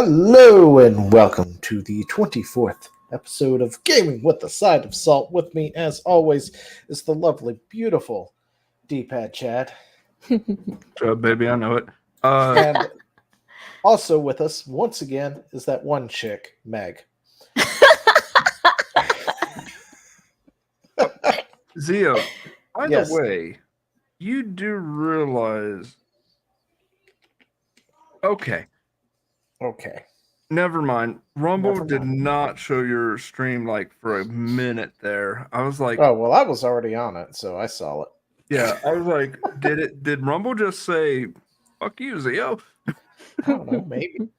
Hello and welcome to the 24th episode of Gaming with a Side of Salt. With me, as always, is the lovely, beautiful D-Pad Chad. Baby, I know it. And also with us, once again, is that one chick, Meg. Zio, by Yes. the way, you do realize... Okay, never mind. Rumble did not show your stream, for a minute there. I was like... Oh, well, I was already on it, so I saw it. Yeah, I was like, did Rumble just say, fuck you, Zio? I don't know, maybe.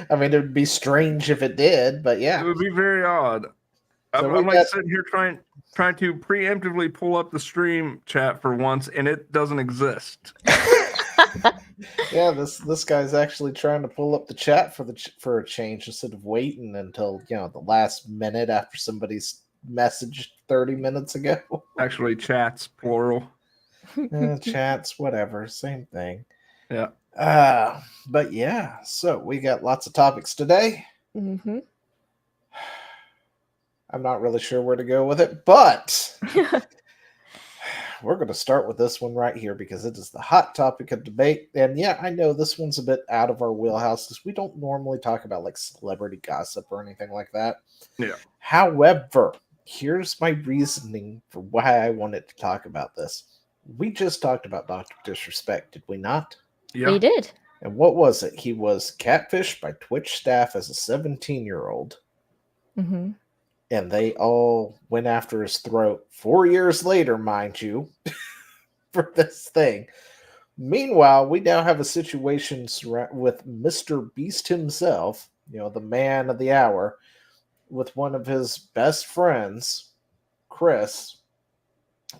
I mean, it would be strange if it did, but yeah. It would be very odd. So I'm like sitting here trying to preemptively pull up the stream chat for once, and it doesn't exist. Yeah, this guy's actually trying to pull up the chat for a change instead of waiting until the last minute after somebody's messaged 30 minutes ago. Actually, chats plural. Chats, whatever, same thing. Yeah. But yeah, so we got lots of topics today. Mm-hmm. I'm not really sure where to go with it, but we're going to start with this one right here because it is the hot topic of debate. And yeah, I know this one's a bit out of our wheelhouse because we don't normally talk about like celebrity gossip or anything like that. Yeah. However, here's my reasoning for why I wanted to talk about this. We just talked about Dr. Disrespect, did we not? Yeah. We did. And what was it? He was catfished by Twitch staff as a 17-year-old. Mm-hmm. And they all went after his throat 4 years later, mind you, for this thing. Meanwhile, we now have a situation with Mr. Beast himself, the man of the hour, with one of his best friends, Chris.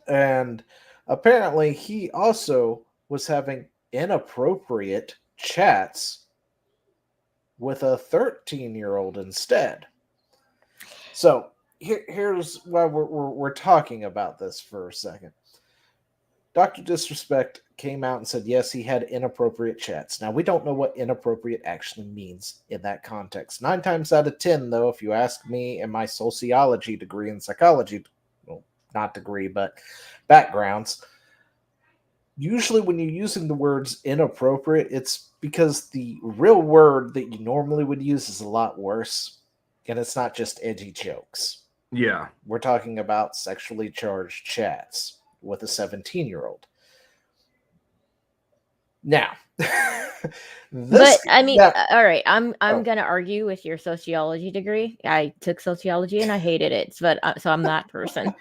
And apparently he also was having inappropriate chats with a 13-year-old instead. So here's why we're talking about this for a second. Dr. Disrespect came out and said, yes, he had inappropriate chats. Now, we don't know what inappropriate actually means in that context. 9 times out of 10, though, if you ask me in my sociology degree and psychology, well, not degree, but backgrounds, usually when you're using the words inappropriate, it's because the real word that you normally would use is a lot worse. And it's not just edgy jokes. Yeah. We're talking about sexually charged chats with a 17-year-old. Now, all right, I'm going to argue with your sociology degree. I took sociology and I hated it, so I'm that person.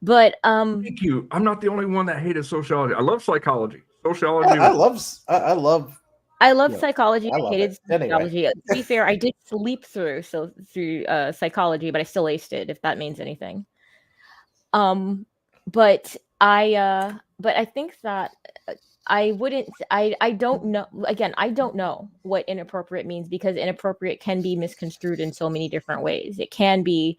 But thank you. I'm not the only one that hated sociology. I love psychology. Sociology. I love psychology. I hated sociology. Anyway. To be fair, I did sleep through psychology, but I still aced it, if that means anything. But I think that I don't know. Again, I don't know what inappropriate means because inappropriate can be misconstrued in so many different ways. It can be.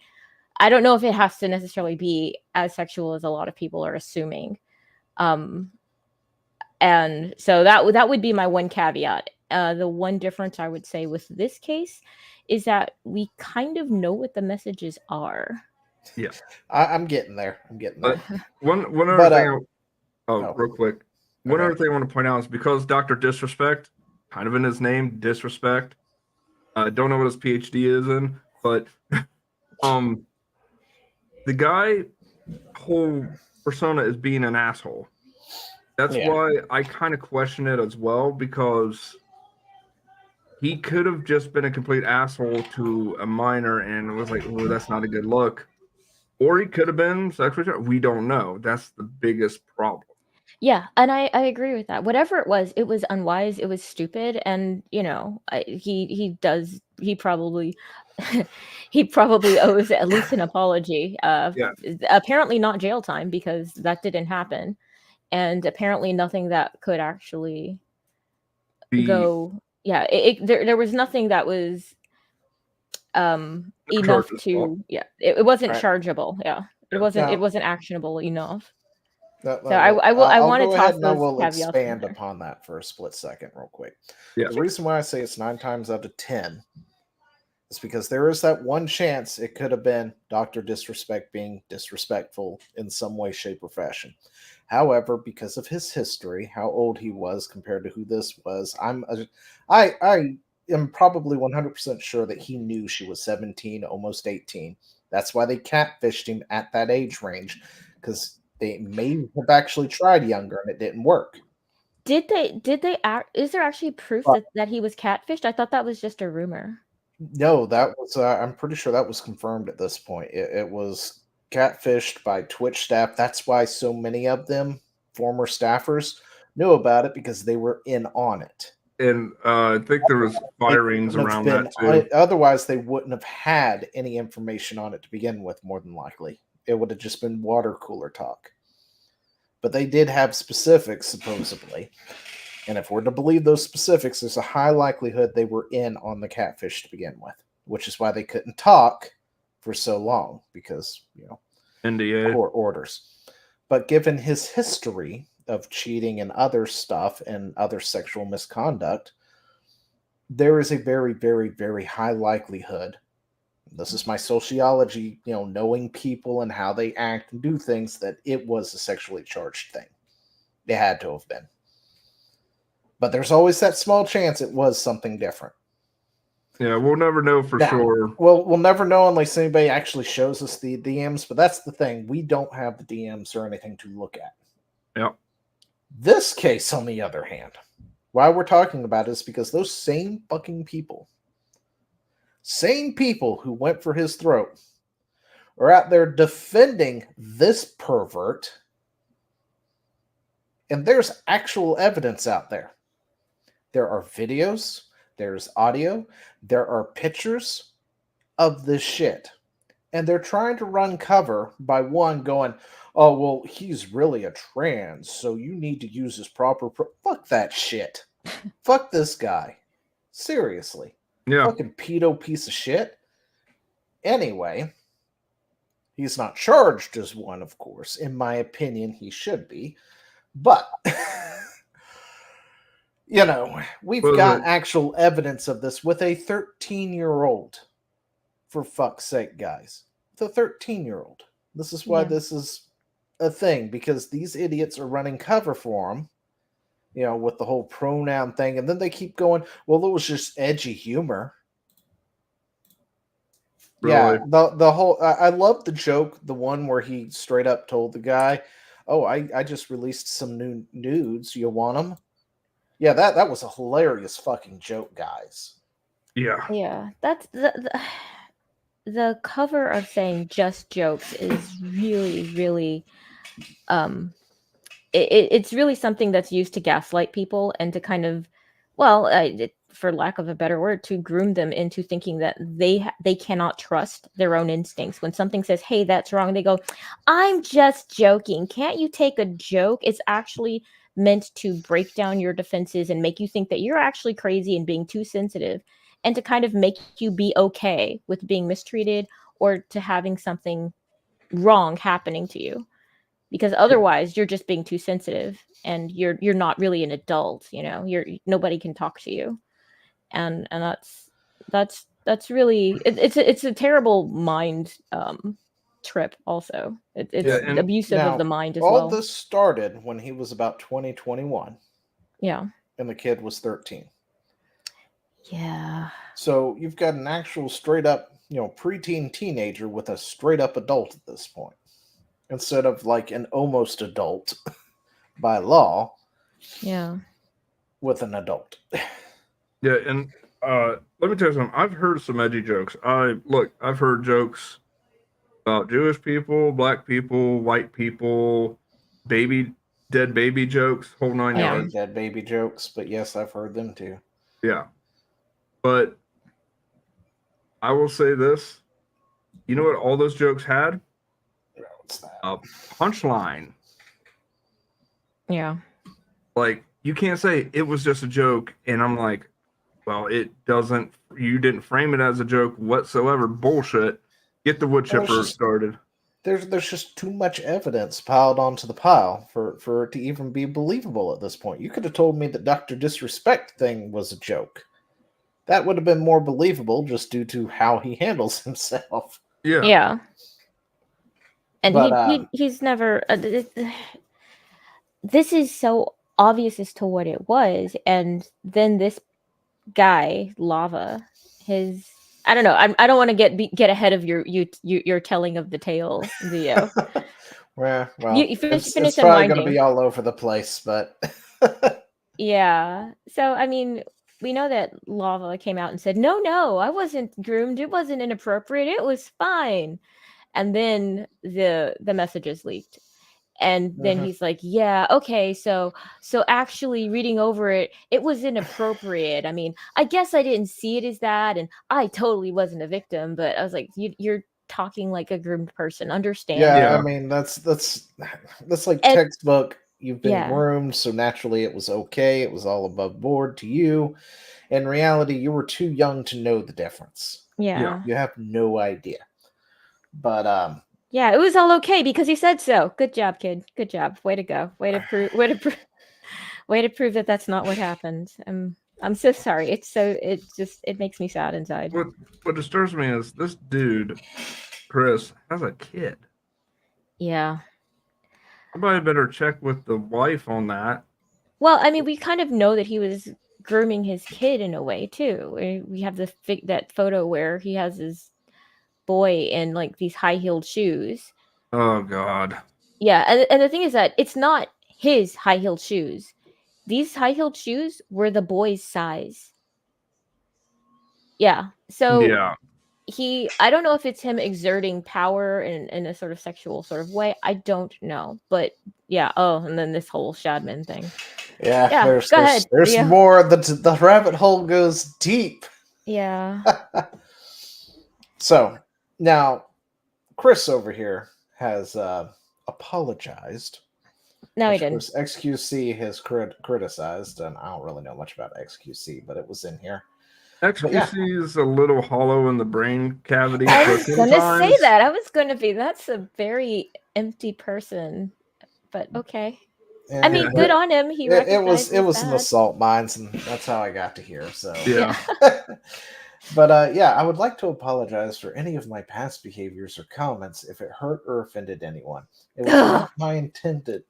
I don't know if it has to necessarily be as sexual as a lot of people are assuming. And so that would be my one caveat. The one difference I would say with this case is that we kind of know what the messages are. Yeah, I'm getting there. One other thing. Real quick. One other thing I want to point out is because Dr. Disrespect, kind of in his name, Disrespect. I don't know what his PhD is in, but the guy whole persona is being an asshole. That's why I kind of question it as well, because he could have just been a complete asshole to a minor and was like, oh, that's not a good look. Or he could have been sexually charged. We don't know. That's the biggest problem. Yeah, and I agree with that. Whatever it was unwise. It was stupid. And, he probably owes at least an apology. Apparently not jail time because that didn't happen. And apparently nothing that could actually go. Yeah, there was nothing that was enough to. Yeah, it wasn't chargeable. Yeah, it wasn't actionable enough. So I I'll want go to ahead toss and I those will caveats in expand there. upon that for a split second, real quick. Yeah. The reason why I say it's 9 times out of 10 is because there is that one chance it could have been Dr. Disrespect being disrespectful in some way, shape, or fashion. However, because of his history, how old he was compared to who this was, I am probably 100% sure that he knew she was 17, almost 18. That's why they catfished him at that age range, because they may have actually tried younger and it didn't work. Did they act? Is there actually proof But that he was catfished? I thought that was just a rumor. no, that was I'm pretty sure that was confirmed at this point. It was catfished by Twitch staff. That's why so many of them, former staffers, knew about it because they were in on it. And I think there was They firings wouldn't have around been that too. otherwise they wouldn't have had any information on it to begin with, more than likely. It would have just been water cooler talk. But they did have specifics, supposedly. And if we're to believe those specifics, there's a high likelihood they were in on the catfish to begin with, which is why they couldn't talk for so long because, NDA. court orders. But given his history of cheating and other stuff and other sexual misconduct, there is a very, very, very high likelihood. This is my sociology, knowing people and how they act and do things, that it was a sexually charged thing. It had to have been. But there's always that small chance it was something different. Yeah, we'll never know for sure. Well, we'll never know unless anybody actually shows us the DMs, but that's the thing. We don't have the DMs or anything to look at. Yep. This case, on the other hand, why we're talking about it is because those same fucking people, who went for his throat, are out there defending this pervert, and there's actual evidence out there. There are videos, there's audio, there are pictures of this shit. And they're trying to run cover by one going, oh, well, he's really a trans, so you need to use his proper... Fuck that shit. Fuck this guy. Seriously. Yeah. Fucking pedo piece of shit. Anyway, he's not charged as one, of course. In my opinion, he should be. But... we've got actual evidence of this with a 13-year-old. For fuck's sake, guys. The 13-year-old. This is why this is a thing, because these idiots are running cover for him, with the whole pronoun thing, and then they keep going, well, it was just edgy humor. Really? Yeah, the whole... I love the joke, the one where he straight up told the guy, oh, I just released some new nudes. You want them? Yeah, that was a hilarious fucking joke, guys. Yeah. Yeah, that's the cover of saying just jokes is really, really, it's really something that's used to gaslight people and to kind of, for lack of a better word, to groom them into thinking that they cannot trust their own instincts. When something says, hey, that's wrong, they go, I'm just joking. Can't you take a joke? It's actually meant to break down your defenses and make you think that you're actually crazy and being too sensitive, and to kind of make you be okay with being mistreated or to having something wrong happening to you, because otherwise you're just being too sensitive and you're not really an adult. Nobody can talk to you, and that's really it's a terrible mind trip. Also, it's abusive of the mind as well. All this started when he was about 2021. Yeah. And the kid was 13. Yeah. So you've got an actual straight up, preteen teenager with a straight up adult at this point, instead of like an almost adult by law. Yeah. With an adult. Yeah, and let me tell you something. I've heard some edgy jokes. I've heard jokes about Jewish people, black people, white people, dead baby jokes, whole nine yards. Dead baby jokes, but yes, I've heard them too. Yeah. But I will say this. You know what all those jokes had? What's that? A punchline. Yeah. Like, you can't say it was just a joke, and I'm like, well, you didn't frame it as a joke whatsoever. Bullshit. Get the wood chipper started. there's just too much evidence piled onto the pile for it to even be believable at this point. You could have told me that Dr. Disrespect thing was a joke. That would have been more believable just due to how he handles himself. Yeah. Yeah. And But he's never. This is so obvious as to what it was, and then this guy Lava, I don't know. I don't want to get ahead of your telling of the tale, Leo. well, You finish it's probably going to unwinding. be all over the place, but Yeah. So I mean, we know that Lava came out and said, "No, I wasn't groomed. It wasn't inappropriate. It was fine." And then the messages leaked. And then he's like, "Yeah, okay, so actually reading over it, it was inappropriate. I mean, I guess I didn't see it as that, and I totally wasn't a victim." But I was like, you're talking like a groomed person. Understand? yeah, Yeah. I mean that's like And textbook. You've been yeah, groomed, so naturally it was okay. It was all above board to you. In reality, you were too young to know the difference. yeah, You have no idea. But yeah. It was all okay because he said so. Good job, kid. Good job. Way to go. Way to prove. Way to prove that that's not what happened. I'm so sorry. It makes me sad inside. What disturbs me is this dude, Chris, has a kid. Yeah. Somebody better check with the wife on that. Well, I mean, we kind of know that he was grooming his kid in a way too. We have that photo where he has his boy in like these high-heeled shoes. Oh God. Yeah, and the thing is that it's not his high-heeled shoes. These high-heeled shoes were the boy's size. Yeah. So Yeah. I don't know if it's him exerting power in a sort of sexual sort of way. I don't know. But yeah, and then this whole Shadman thing. yeah, Go ahead. There's Leo. more. The rabbit hole goes deep. Yeah. So now, Chris over here has apologized. No, he Which didn't. was XQC has criticized, and I don't really know much about XQC, but it was in here. XQC is a little hollow in the brain cavity. I was going to say sometimes. that. I was going to be, that's a very empty person. But okay. And I mean, good on him. He it was recognizes in that. the salt mines, and that's how I got to here. So Yeah. But yeah, I would like to apologize for any of my past behaviors or comments if it hurt or offended anyone. It was not my intended.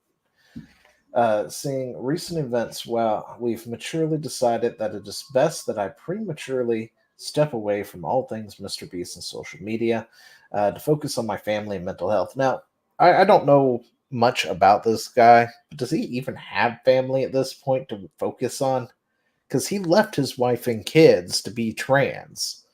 Seeing recent events, well, we've maturely decided that it is best that I prematurely step away from all things Mr. Beast and social media to focus on my family and mental health. Now, I don't know much about this guy, but does he even have family at this point to focus on? Because he left his wife and kids to be trans.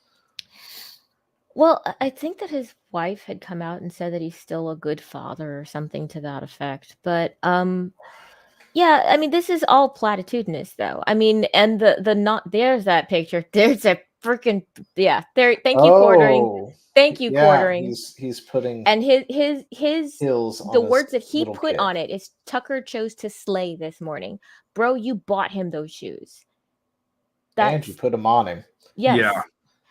Well, I think that his wife had come out and said that he's still a good father or something to that effect. But yeah, I mean, this is all platitudinous, though. I mean, and the not there's that picture. There's a freaking there. Thank you, quartering. Thank you, quartering. He's putting and his hills on the his words that he little put kid. on it is Tucker chose to slay this morning, bro. You bought him those shoes. And you put them on him. Yes. Yeah.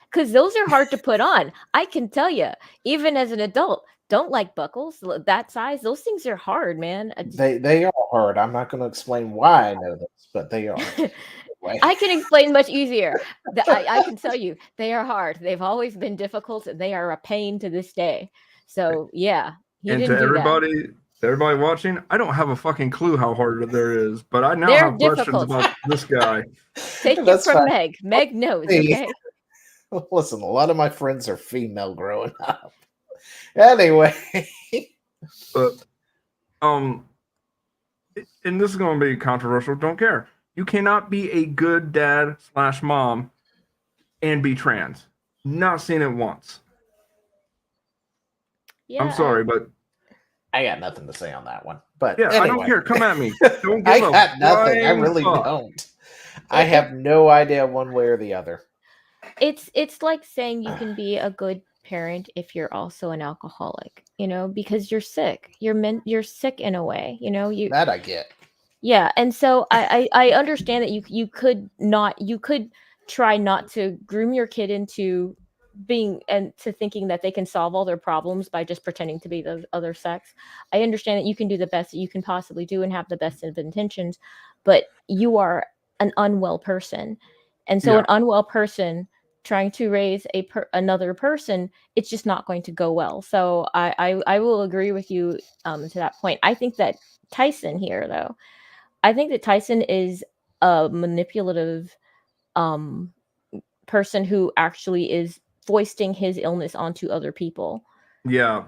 Because those are hard to put on. I can tell you, even as an adult, don't like buckles that size. Those things are hard, man. They are hard. I'm not going to explain why I know this, but they are. I can explain much easier. I can tell you, they are hard. They've always been difficult, and they are a pain to this day. So yeah, and to everybody watching, I don't have a fucking clue how hard there is, but I now have questions about this guy. Take it from Meg. Meg knows. Okay. Listen, a lot of my friends are female growing up. Anyway, but and this is going to be controversial. Don't care. You cannot be a good dad / mom and be trans. Not seen it once. Yeah, I'm sorry, but I got nothing to say on that one. But yeah, anyway. I don't care. Come at me. Don't give I got nothing. I really don't. I have no idea one way or the other. It's like saying you can be a good parent if you're also an alcoholic, because you're sick. You're sick in a way, that I get. Yeah, and so I understand that you could try not to groom your kid into to thinking that they can solve all their problems by just pretending to be the other sex. I understand that you can do the best that you can possibly do and have the best of intentions, but you are an unwell person. And so an unwell person trying to raise another person, it's just not going to go well. So I will agree with you to that point. I think that Tyson here, though, I think that Tyson is a manipulative person who actually is foisting his illness onto other people. Yeah.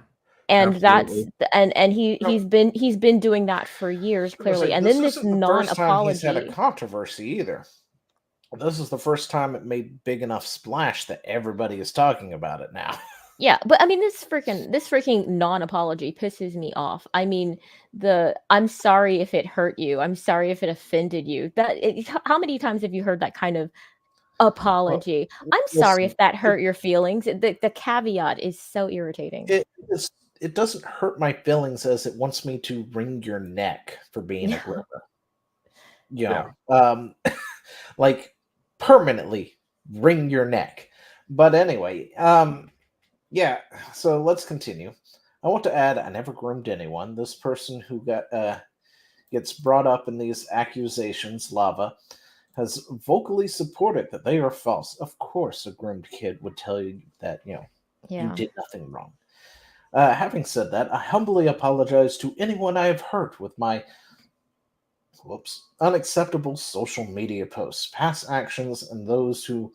And absolutely. he's been doing that for years, clearly. And then this non-apology. He's had a controversy either. This is the first time it made big enough splash that everybody is talking about it now. Yeah, but I mean, this freaking non-apology pisses me off. I mean, I'm sorry if it hurt you. I'm sorry if it offended you. How many times have you heard that kind of apology? I'm sorry if that hurt your feelings. The caveat is so irritating. It doesn't hurt my feelings as it wants me to wring your neck for being a groomer. Like permanently wring your neck. But anyway, yeah, so let's continue. I want to add, I never groomed anyone. This person who gets brought up in these accusations, Lava, has vocally supported that they are false. Of course, a groomed kid would tell you that, you did nothing wrong. Having said that, I humbly apologize to anyone I have hurt with my unacceptable social media posts, past actions, and those who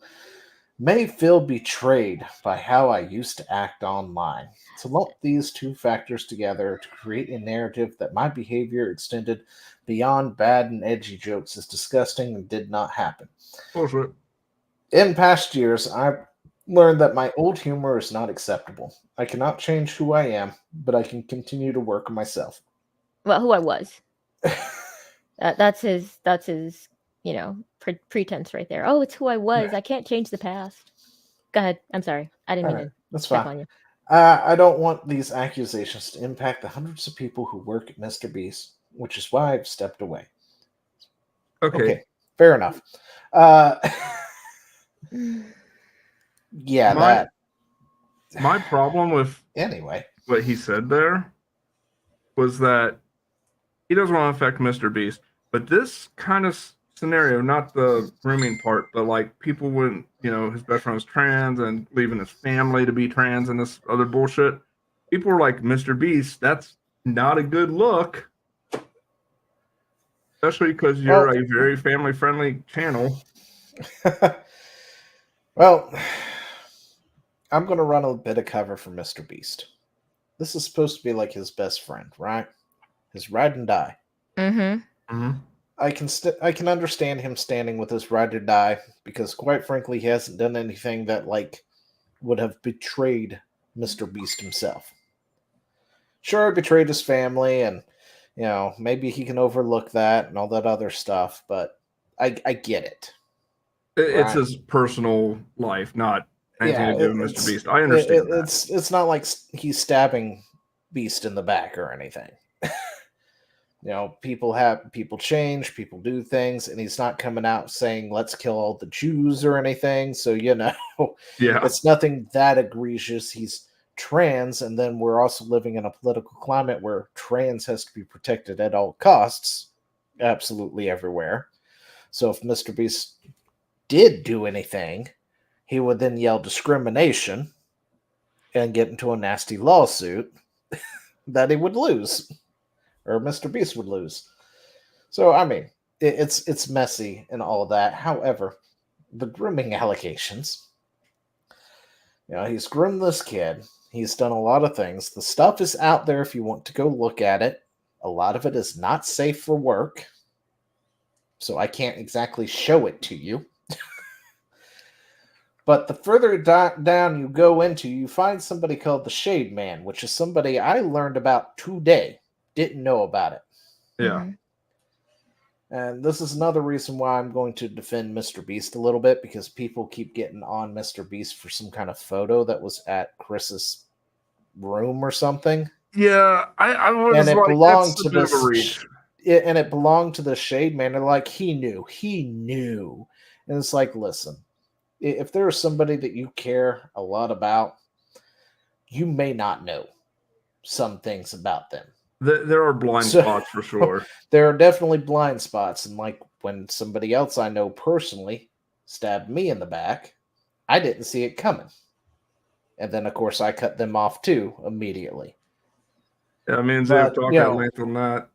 may feel betrayed by how I used to act online. To lump these two factors together to create a narrative that my behavior extended beyond bad and edgy jokes is disgusting and did not happen. Bullshit. In past years, I've learned that my old humor is not acceptable. I cannot change who I am, but I can continue to work on myself. Well, who I was. That's his pretense right there. Oh, it's who I was. Yeah. I can't change the past. Go ahead. I'm sorry. I didn't mean to. That's fine. On you. I don't want these accusations to impact the hundreds of people who work at Mr. Beast, which is why I've stepped away. Okay. Fair enough. Yeah, my problem with what he said there was that he doesn't want to affect Mr. Beast, but this kind of scenario, not the grooming part, but like people wouldn't, his best friend was trans and leaving his family to be trans and this other bullshit. People were like, Mr. Beast, that's not a good look. Especially because you're a very family-friendly channel. Well, I'm going to run a bit of cover for Mr. Beast. This is supposed to be like his best friend, right? His ride and die. Mm-hmm. Mm-hmm. I can understand him standing with his ride or die because, quite frankly, he hasn't done anything that would have betrayed Mr. Beast himself. Sure, he betrayed his family, and maybe he can overlook that and all that other stuff. But I get it. It's his personal life, not anything to do with Mr. Beast. I understand that. It's not like he's stabbing Beast in the back or anything. People change, people do things, and he's not coming out saying, let's kill all the Jews or anything. So, it's nothing that egregious. He's trans, and then we're also living in a political climate where trans has to be protected at all costs, absolutely everywhere. So if Mr. Beast did do anything, he would then yell discrimination and get into a nasty lawsuit that he would lose. Or Mr. Beast would lose. So, I mean, it's messy and all that. However, the grooming allegations, he's groomed this kid. He's done a lot of things. The stuff is out there if you want to go look at it. A lot of it is not safe for work. So I can't exactly show it to you. But the further down you go into, you find somebody called the Shade Man, which is somebody I learned about today. Didn't know about it. Yeah. And this is another reason why I'm going to defend Mr. Beast a little bit, because people keep getting on Mr. Beast for some kind of photo that was at Chris's room or something. Yeah, I was and it like, belonged that's to this. And it belonged to the Shade Man. They're like, he knew. And it's like, listen, if there is somebody that you care a lot about, you may not know some things about them. There are blind spots for sure. There are definitely blind spots. And like when somebody else I know personally stabbed me in the back, I didn't see it coming. And then, of course, I cut them off too immediately. Yeah, me and Zay have talked at length on that.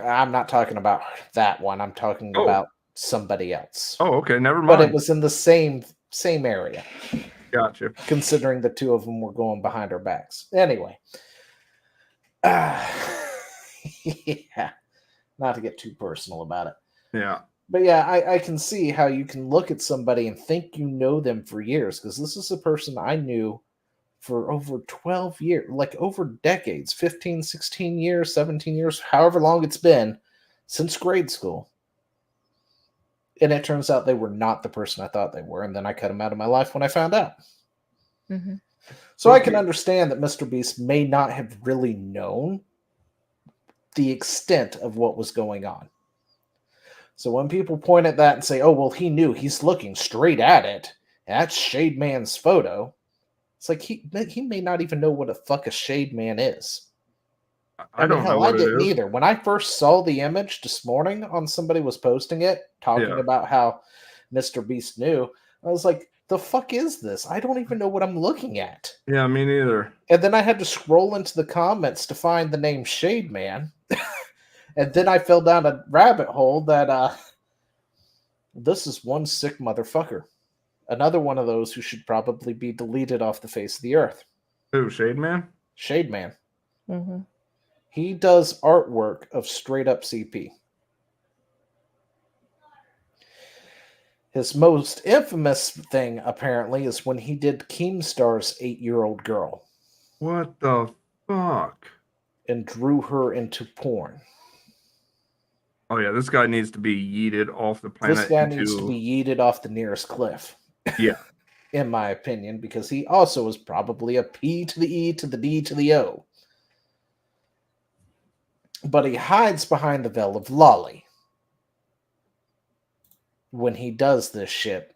I'm not talking about that one. I'm talking about somebody else. Oh, okay. Never mind. But it was in the same area. Gotcha. Considering the two of them were going behind our backs. Anyway. Yeah. Not to get too personal about it. Yeah. But yeah, I can see how you can look at somebody and think you know them for years, because this is a person I knew for over 12 years, like over decades, 15, 16 years, 17 years, however long it's been, since grade school. And it turns out they were not the person I thought they were, and then I cut them out of my life when I found out. Mm-hmm. So I can understand that Mr. Beast may not have really known the extent of what was going on. So when people point at that and say, oh, well, he knew, he's looking straight at it, and that's Shade Man's photo, it's like he may not even know what the fuck a Shade Man is. I don't know what I didn't either. When I first saw the image this morning on somebody was posting it, talking about how Mr. Beast knew, I was like, the fuck is this? I don't even know what I'm looking at. Yeah, me neither. And then I had to scroll into the comments to find the name Shade Man. And then I fell down a rabbit hole that this is one sick motherfucker. Another one of those who should probably be deleted off the face of the earth. Who, Shade Man? Shade Man. Mm-hmm. He does artwork of straight up CP. His most infamous thing, apparently, is when he did Keemstar's 8-year-old girl. What the fuck? And drew her into porn. Oh, yeah, this guy needs to be yeeted off the planet. This guy needs to be yeeted off the nearest cliff. Yeah. In my opinion, because he also is probably a P to the E to the D to the O. But he hides behind the veil of Lolly when he does this shit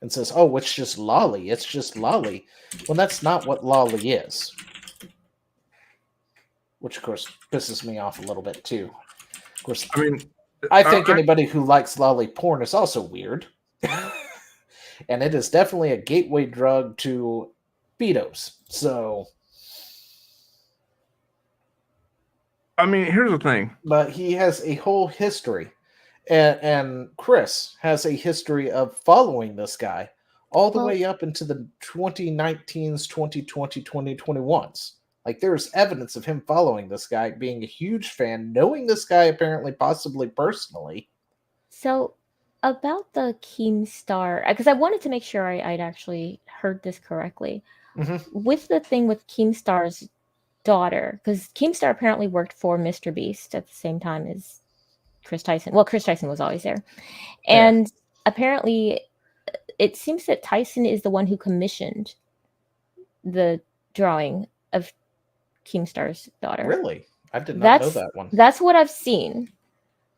and says, oh, it's just Lolly. It's just Lolly. Well, that's not what Lolly is. Which, of course, pisses me off a little bit, too. Of course, I mean, I think anybody who likes Lolly porn is also weird. And it is definitely a gateway drug to pedos. So, I mean, here's the thing. But he has a whole history. And Chris has a history of following this guy all the way up into the 2019s, 2020, 2021s. Like, there's evidence of him following this guy, being a huge fan, knowing this guy apparently, possibly personally. So, about the Keemstar, because I wanted to make sure I'd actually heard this correctly. Mm-hmm. With the thing with Keemstar's daughter, because Keemstar apparently worked for Mr. Beast at the same time as Chris Tyson. Well, Chris Tyson was always there. And apparently it seems that Tyson is the one who commissioned the drawing of Keemstar's daughter. Really? I did not know that one. That's what I've seen.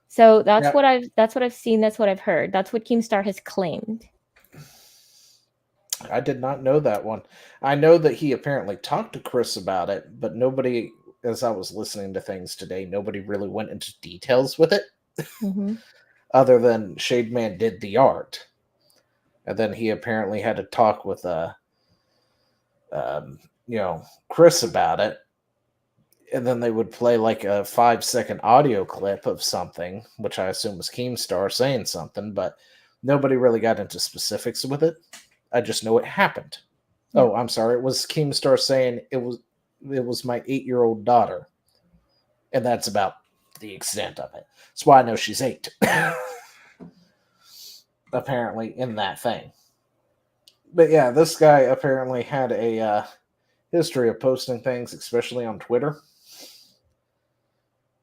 So that's what I've seen, that's what I've heard. That's what Keemstar has claimed. I did not know that one. I know that he apparently talked to Chris about it, but nobody, as I was listening to things today, nobody really went into details with it. Mm-hmm. Other than Shade Man did the art. And then he apparently had to talk with Chris about it. And then they would play like a 5-second audio clip of something, which I assume was Keemstar saying something, but nobody really got into specifics with it. I just know it happened. Yeah. Oh, I'm sorry. It was Keemstar saying it was my 8-year-old daughter. And that's about the extent of it. That's why I know she's 8. Apparently in that thing. But yeah, this guy apparently had a history of posting things, especially on Twitter.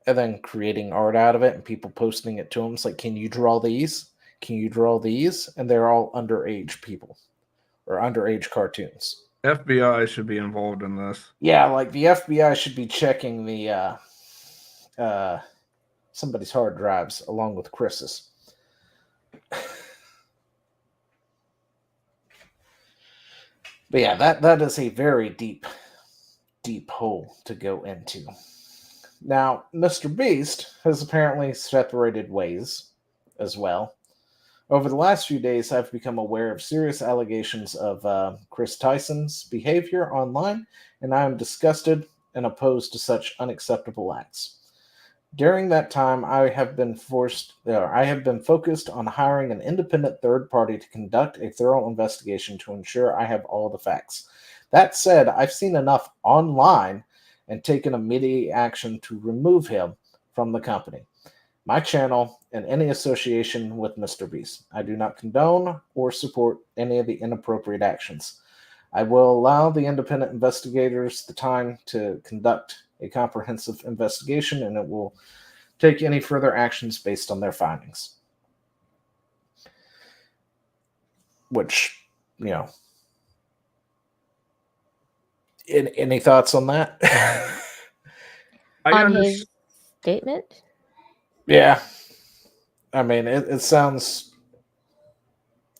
And then creating art out of it and people posting it to him. It's like, can you draw these? Can you draw these? And they're all underage people. Or underage cartoons. FBI should be involved in this. Yeah, like the FBI should be checking the somebody's hard drives along with Chris's. But yeah, that is a very deep hole to go into. Now, Mr. Beast has apparently separated ways as well. Over the last few days, I've become aware of serious allegations of Chris Tyson's behavior online, and I am disgusted and opposed to such unacceptable acts. During that time, I have been focused on hiring an independent third party to conduct a thorough investigation to ensure I have all the facts. That said, I've seen enough online and taken immediate action to remove him from the company, my channel, and any association with Mr. Beast. I do not condone or support any of the inappropriate actions. I will allow the independent investigators the time to conduct a comprehensive investigation, and it will take any further actions based on their findings. Which, any thoughts on that? On his statement? Yeah. I mean, it sounds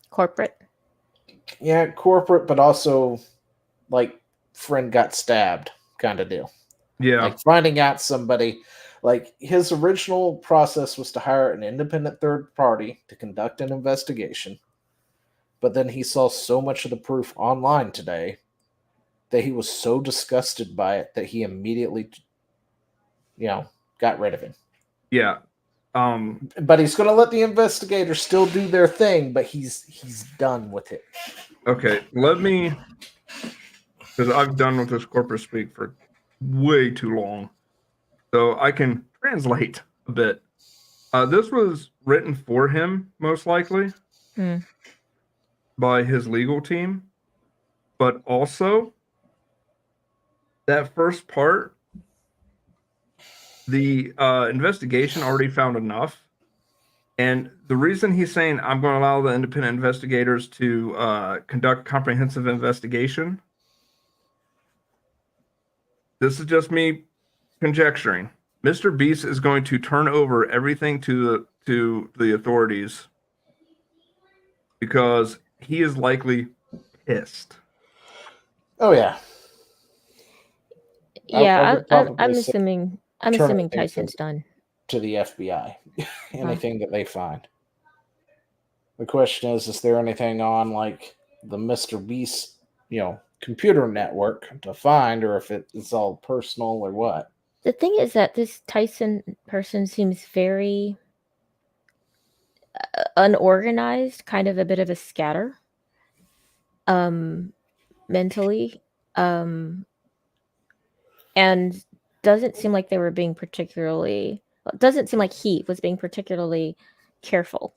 corporate. Yeah, corporate, but also like friend got stabbed kind of deal. Yeah. Like finding out somebody, like his original process was to hire an independent third party to conduct an investigation. But then he saw so much of the proof online today that he was so disgusted by it that he immediately, got rid of him. Yeah. But he's going to let the investigators still do their thing, but he's done with it. Okay, let me, because I've done with this corporate speak for way too long, so I can translate a bit. This was written for him, most likely, by his legal team, but also that first part, the investigation already found enough. And the reason he's saying I'm going to allow the independent investigators to conduct comprehensive investigation, this is just me conjecturing. Mr. Beast is going to turn over everything to the authorities because he is likely pissed. Oh yeah. Yeah, I'm assuming Tyson's done. To the FBI, anything that they find. The question is there anything on like the Mr. Beast, computer network to find, or if it's all personal or what? The thing is that this Tyson person seems very unorganized, kind of a bit of a scatter, mentally, and doesn't seem like they were being particularly. Doesn't seem like he was being particularly careful.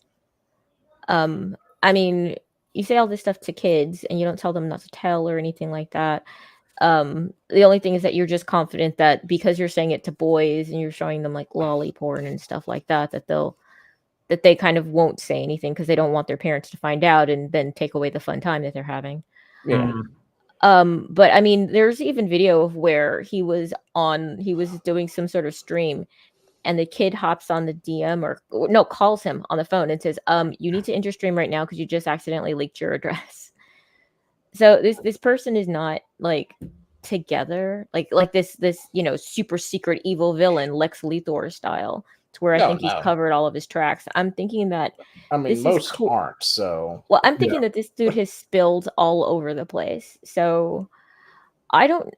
I mean, you say all this stuff to kids, and you don't tell them not to tell or anything like that. The only thing is that you're just confident that because you're saying it to boys and you're showing them like lolly porn and stuff like that, that they kind of won't say anything because they don't want their parents to find out and then take away the fun time that they're having. Yeah. But I mean, there's even video of where he was doing some sort of stream, and the kid hops on the DM or no, calls him on the phone and says, you need to end your stream right now because you just accidentally leaked your address. So this person is not like together, like this super secret evil villain Lex Luthor style, to where I think he's covered all of his tracks. I'm thinking that most aren't. So I'm thinking that this dude has spilled all over the place. So I don't.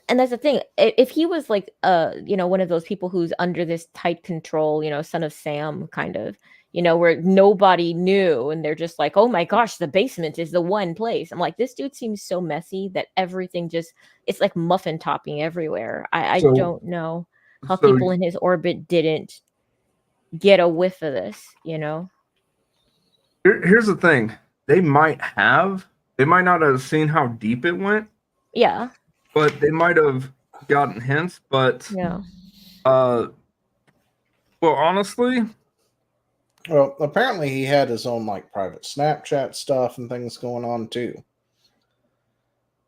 And that's the thing. If he was like, one of those people who's under this tight control, Son of Sam kind of, where nobody knew, and they're just like, oh my gosh, the basement is the one place. I'm like, this dude seems so messy that everything it's like muffin topping everywhere. I don't know how people in his orbit didn't get a whiff of this, Here's the thing. They might not have seen how deep it went. Yeah. But they might have gotten hints, but yeah. Well, honestly, apparently he had his own like private Snapchat stuff and things going on too.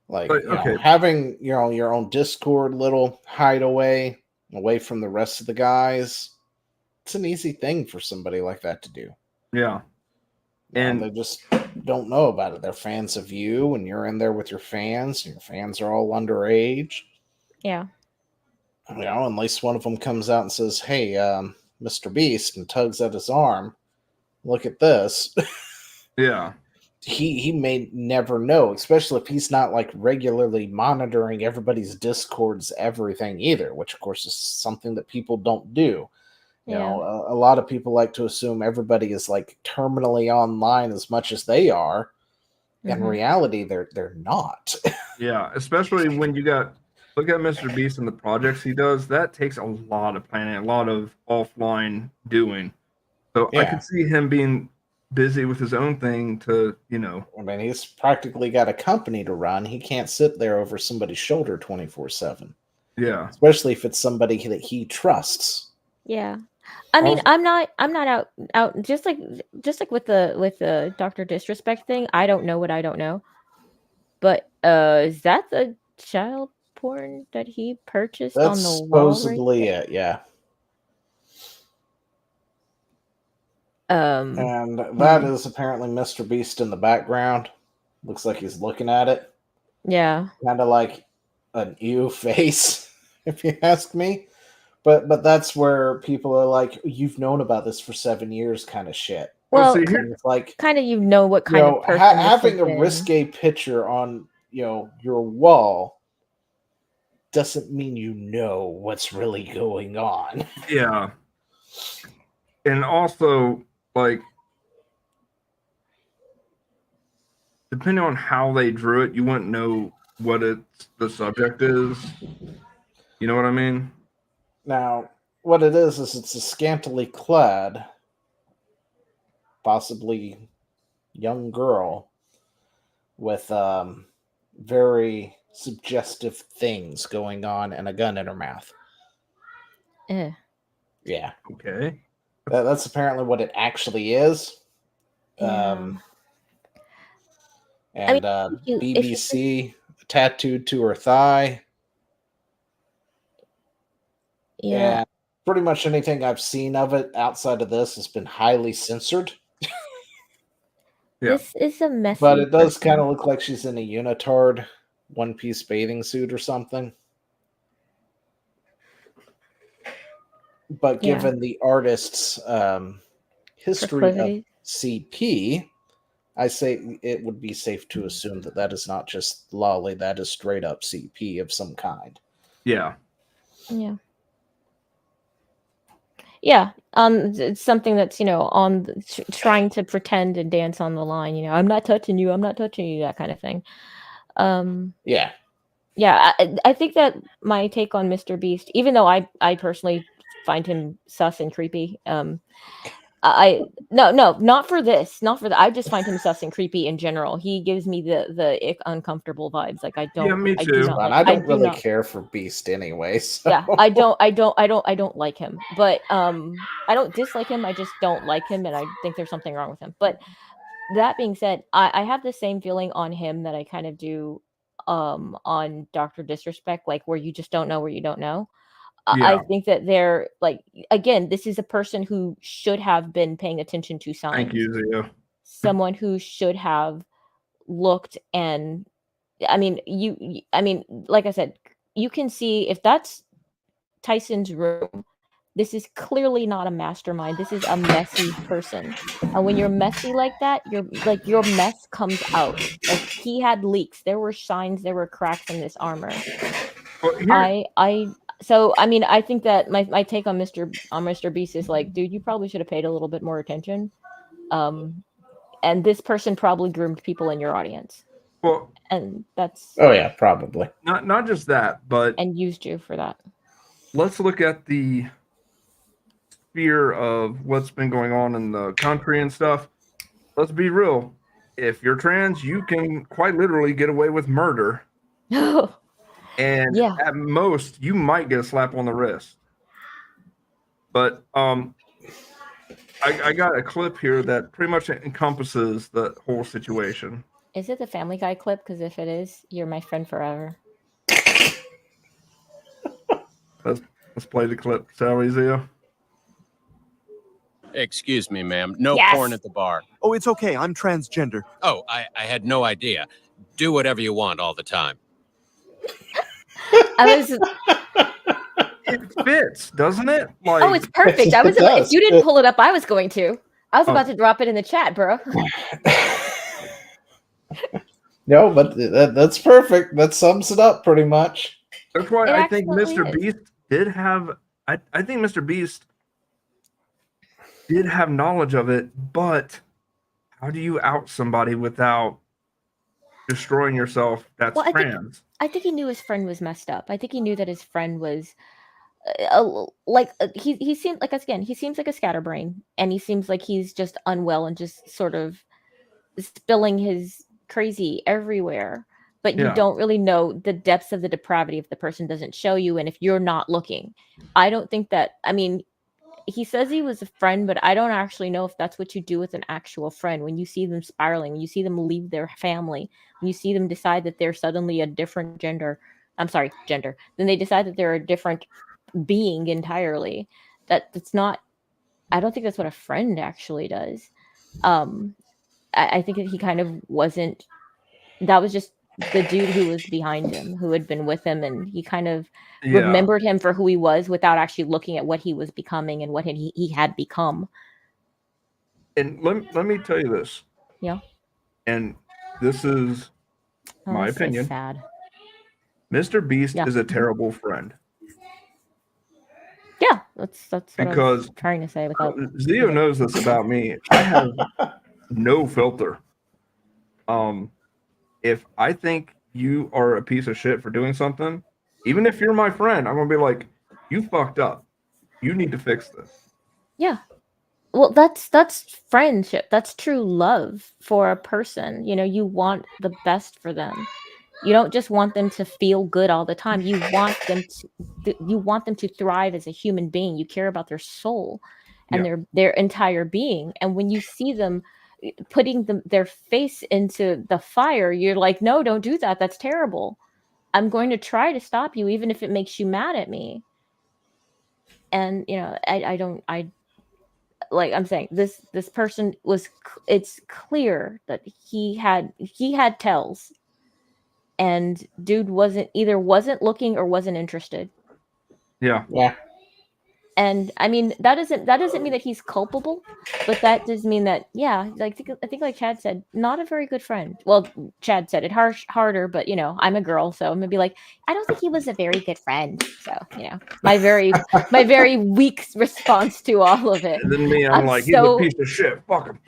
Like having your own Discord little hideaway away from the rest of the guys. It's an easy thing for somebody like that to do. Yeah. And they just don't know about it. They're fans of you, and you're in there with your fans, and your fans are all underage. Yeah. At least one of them comes out and says, "Hey, Mr. Beast," and tugs at his arm. Look at this. Yeah. He may never know, especially if he's not like regularly monitoring everybody's discords, everything either, which of course is something that people don't do. A lot of people like to assume everybody is like terminally online as much as they are. In reality, they're not. Yeah, especially when you look at Mr. Beast and the projects he does. That takes a lot of planning, a lot of offline doing. So I could see him being busy with his own thing to, I mean, he's practically got a company to run. He can't sit there over somebody's shoulder 24/7. Yeah. Especially if it's somebody that he trusts. Yeah. I mean, I'm not out just like with the Dr. Disrespect thing. I don't know what I don't know. But is that the child porn that he purchased That's on the wall? Supposedly it, yeah. And that is apparently Mr. Beast in the background. Looks like he's looking at it. Yeah. Kind of like an ew face, if you ask me. But that's where people are like, you've known about this for 7 years kind of shit. Well, it's like kind of what kind of person having a risque picture on your wall doesn't mean you know what's really going on. Yeah. And also, like, depending on how they drew it, you wouldn't know what the subject is. You know what I mean? Now, what it is it's a scantily clad, possibly young girl with very suggestive things going on and a gun in her mouth. Yeah. Okay. That's apparently what it actually is. Yeah. And BBC tattooed to her thigh. Yeah. And pretty much anything I've seen of it outside of this has been highly censored. Yeah. This is a messy. But it does kind of look like she's in a unitard one-piece bathing suit or something. But given the artist's history of CP, I say it would be safe to assume that is not just lolly, that is straight up CP of some kind. Yeah. Yeah. Yeah. It's something that's, on trying to pretend and dance on the line, I'm not touching you, that kind of thing. Yeah. Yeah, I think that my take on Mr. Beast, even though I personally find him sus and creepy, no, not for this, I just find him sus and creepy in general. He gives me the uncomfortable vibes. Like I don't. Yeah, me too. I don't really care for Beast anyway. So. Yeah, I don't like him, but I don't dislike him. I just don't like him, and I think there's something wrong with him. But that being said, I have the same feeling on him that I kind of do on Dr. Disrespect, like where you just don't know where you don't know. I think that they're like, again, this is a person who should have been paying attention to signs. Thank you, Zia. Someone who should have looked, and I mean, like I said, you can see if that's Tyson's room. This is clearly not a mastermind. This is a messy person. And when you're messy like that, your mess comes out. Like he had leaks. There were shines, there were cracks in this armor. Well, I think that my take on Mr. Beast is like, dude, you probably should have paid a little bit more attention. And this person probably groomed people in your audience. Well, and that's probably. Not just that, but and used you for that. Let's look at the sphere of what's been going on in the country and stuff. Let's be real. If you're trans, you can quite literally get away with murder. And at most, you might get a slap on the wrist. But I got a clip here that pretty much encompasses the whole situation. Is it the Family Guy clip? Because if it is, you're my friend forever. Let's play the clip, shall we, Zia? Excuse me, ma'am. No Yes. porn at the bar. Oh, it's okay. I'm transgender. Oh, I had no idea. Do whatever you want all the time. I was. It fits, doesn't it? Like, Oh, it's perfect. I was. If you didn't pull it up, I was going to. I was about to drop it in the chat, bro. No, but that's perfect. That sums it up pretty much. that's why It I think absolutely Mr. is. Beast did have. I think Mr. Beast did have knowledge of it, but how do you out somebody without destroying yourself? That's Well, trans. I think he knew his friend was messed up. I think he knew that his friend was he seemed like, again, he seems like a scatterbrain, and he seems like he's just unwell and just sort of spilling his crazy everywhere. But you Yeah. don't really know the depths of the depravity if the person doesn't show you, and if you're not looking. I don't think that. I mean, he says he was a friend, but I don't actually know if that's what you do with an actual friend. When you see them spiraling, when you see them leave their family, when you see them decide that they're suddenly a different gender, then they decide that they're a different being entirely. That's not. I don't think that's what a friend actually does. I think that he kind of wasn't. That was just the dude who was behind him, who had been with him, and he kind of remembered him for who he was without actually looking at what he was becoming and what he had become. And let me tell you this. Yeah. And this is my that's opinion. So sad. Mr. Beast Yeah. is a terrible friend. Yeah, that's what I Because was trying to say. Without Zio knows this about me. I have no filter. If I think you are a piece of shit for doing something, even if you're my friend, I'm gonna be like, you fucked up. You need to fix this. Yeah. Well, that's friendship. That's true love for a person. You know, you want the best for them. You don't just want them to feel good all the time. You want them to thrive as a human being. You care about their soul and their entire being. And when you see them putting their face into the fire, you're like, no, don't do that. That's terrible. I'm going to try to stop you, even if it makes you mad at me. And like I'm saying, this person it's clear that he had tells, and dude wasn't looking or wasn't interested. Yeah. And I mean, that doesn't mean that he's culpable, but that does mean that, yeah, like I think like Chad said, not a very good friend. Well, Chad said it harder, but I'm a girl, so I'm gonna be like, I don't think he was a very good friend. So my very weak response to all of it. And then me, I'm like, he's a piece of shit. Fuck him.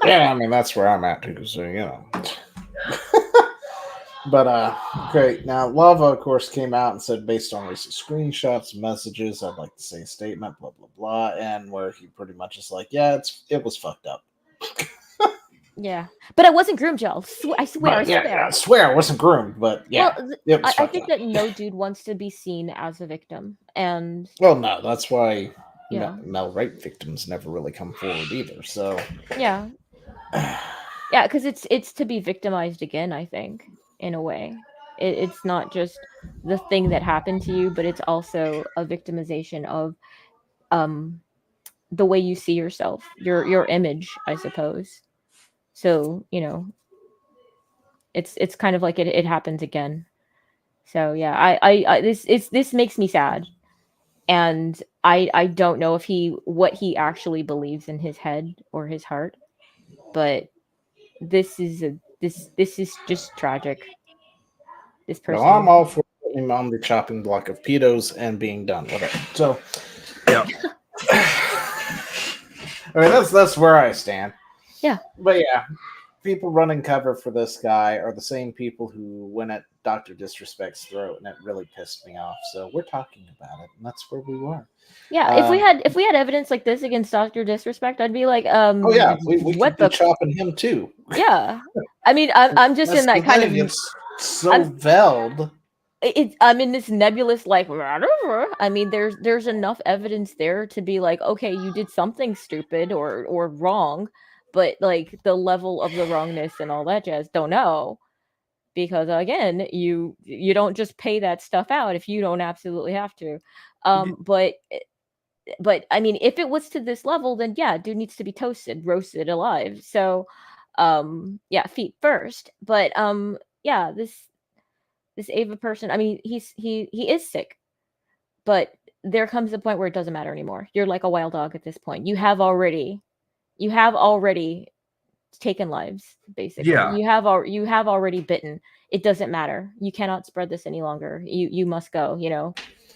Yeah, I mean that's where I'm at too. So But great. Now Lava, of course, came out and said, based on recent screenshots and messages, I'd like to say a statement, blah blah blah, and where he pretty much is like, yeah, it was fucked up. Yeah, but I wasn't groomed, y'all. I swear. I swear I wasn't groomed, but yeah. Well, I think that no dude wants to be seen as a victim, and well, no, that's why Yeah. rape victims never really come forward either. So yeah, yeah, because it's to be victimized again. I think in a way, it's not just the thing that happened to you, but it's also a victimization of the way you see yourself, your image, I suppose. So it's kind of like it happens again. So yeah, this makes me sad, and I don't know if what he actually believes in his head or his heart, but this is just tragic. This person. well, I'm all for putting him on the chopping block of pedos and being done with it. So yeah. I mean that's where I stand. Yeah. But yeah, people running cover for this guy are the same people who went at Dr. Disrespect's throat, and it really pissed me off. So we're talking about it, and that's where we were. Yeah, if we had evidence like this against Dr. Disrespect, I'd be like, oh yeah, we could be chopping him too. Yeah, I mean, I'm just in that kind of. It's so veiled. I'm in this nebulous, like, I mean, there's enough evidence there to be like, okay, you did something stupid or wrong, but like the level of the wrongness and all that jazz, don't know, because again, you don't just pay that stuff out if you don't absolutely have to. But but I mean, if it was to this level, then yeah, dude needs to be toasted, roasted alive. So, yeah, feet first. But yeah, this Ava person, I mean, he is sick, but there comes a point where it doesn't matter anymore. You're like a wild dog at this point. You have already taken lives, basically. Yeah. You have already bitten. It doesn't matter. You cannot spread this any longer. You must go, you know.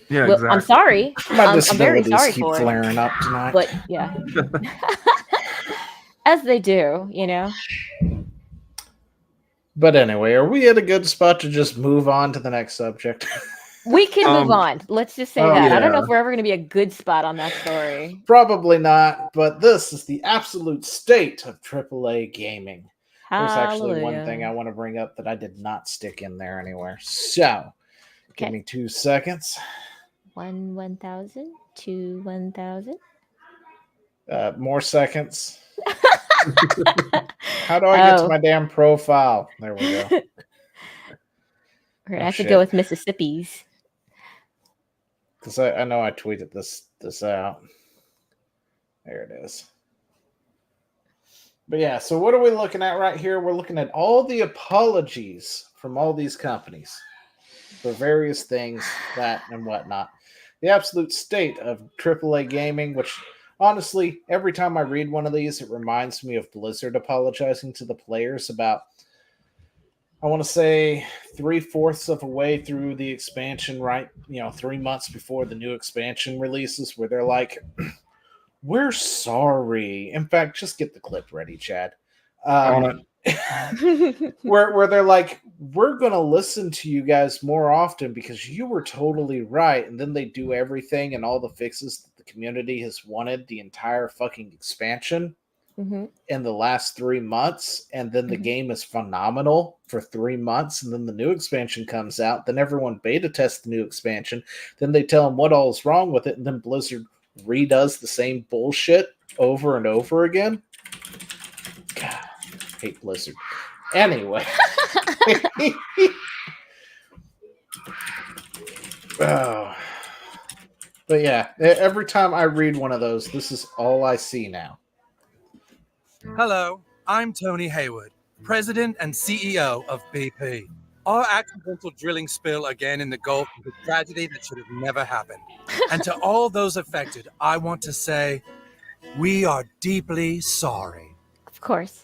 Yeah, Well, exactly. I'm sorry. My I'm very disabilities sorry keep for it. flaring up tonight. But yeah. As they do, you know. But anyway, are we at a good spot to just move on to the next subject? We can move on. Let's just say oh, that. I don't know yeah. if we're ever going to be a good spot on that story. Probably not, but this is the absolute state of AAA gaming. There's actually one thing I want to bring up that I did not stick in there anywhere. So, give me 2 seconds. 1,000, 2 1,000. More seconds. How do I get to my damn profile? There we go. We're gonna have to go with Mississippi's. Because I know I tweeted this out. There it is. But yeah, so what are we looking at right here? We're looking at all the apologies from all these companies for various things, that and whatnot. The absolute state of AAA gaming, which honestly, every time I read one of these, it reminds me of Blizzard apologizing to the players about, I want to say, 3/4 of a way through the expansion, right? 3 months before the new expansion releases, where they're like, we're sorry. In fact, just get the clip ready, Chad. Where they're like, we're going to listen to you guys more often because you were totally right. And then they do everything and all the fixes that the community has wanted the entire fucking expansion in the last 3 months. And then the game is phenomenal for 3 months. And then the new expansion comes out. Then everyone beta tests the new expansion. Then they tell them what all is wrong with it. And then Blizzard redoes the same bullshit over and over again. God, I hate Blizzard. Anyway. Oh. But yeah, every time I read one of those, this is all I see now. Hello, I'm Tony Hayward, President and CEO of BP. Our accidental drilling spill again in the Gulf is a tragedy that should have never happened. And to all those affected, I want to say, we are deeply sorry. Of course.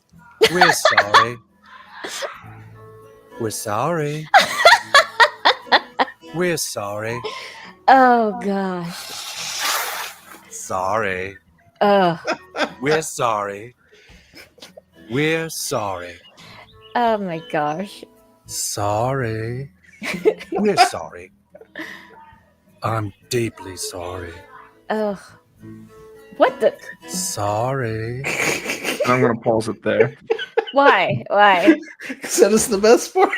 We're sorry. We're sorry. We're sorry. Oh, gosh. Sorry. Oh. We're sorry. We're sorry. Oh, my gosh. Sorry. We're sorry. I'm deeply sorry. Ugh. What the? Sorry. I'm going to pause it there. Why? Why? Because that is the best part.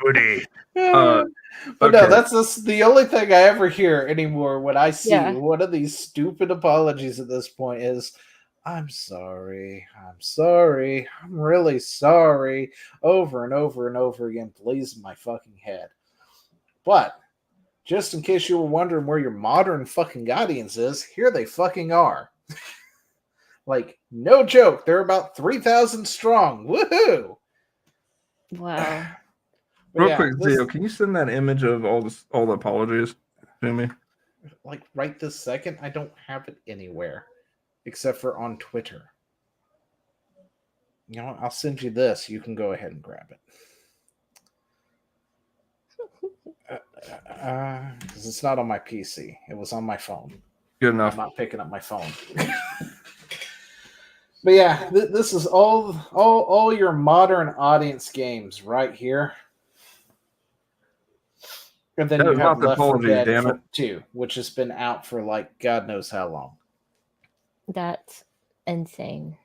Woody. But no, that's the only thing I ever hear anymore when I see one of these stupid apologies at this point is, I'm sorry, I'm really sorry, over and over and over again, plays in my fucking head. But, just in case you were wondering where your modern fucking audience is, here they fucking are. Like, no joke, they're about 3,000 strong. Woohoo! Wow. Real quick, Zio, can you send that image of all the apologies to me? Like, right this second, I don't have it anywhere. Except for on Twitter. You know, I'll send you this. You can go ahead and grab it. Because it's not on my PC. It was on my phone. Good enough. I'm not picking up my phone. But yeah, this is all your modern audience games right here. And then you have Left 4 Dead 2, which has been out for like God knows how long. That's insane.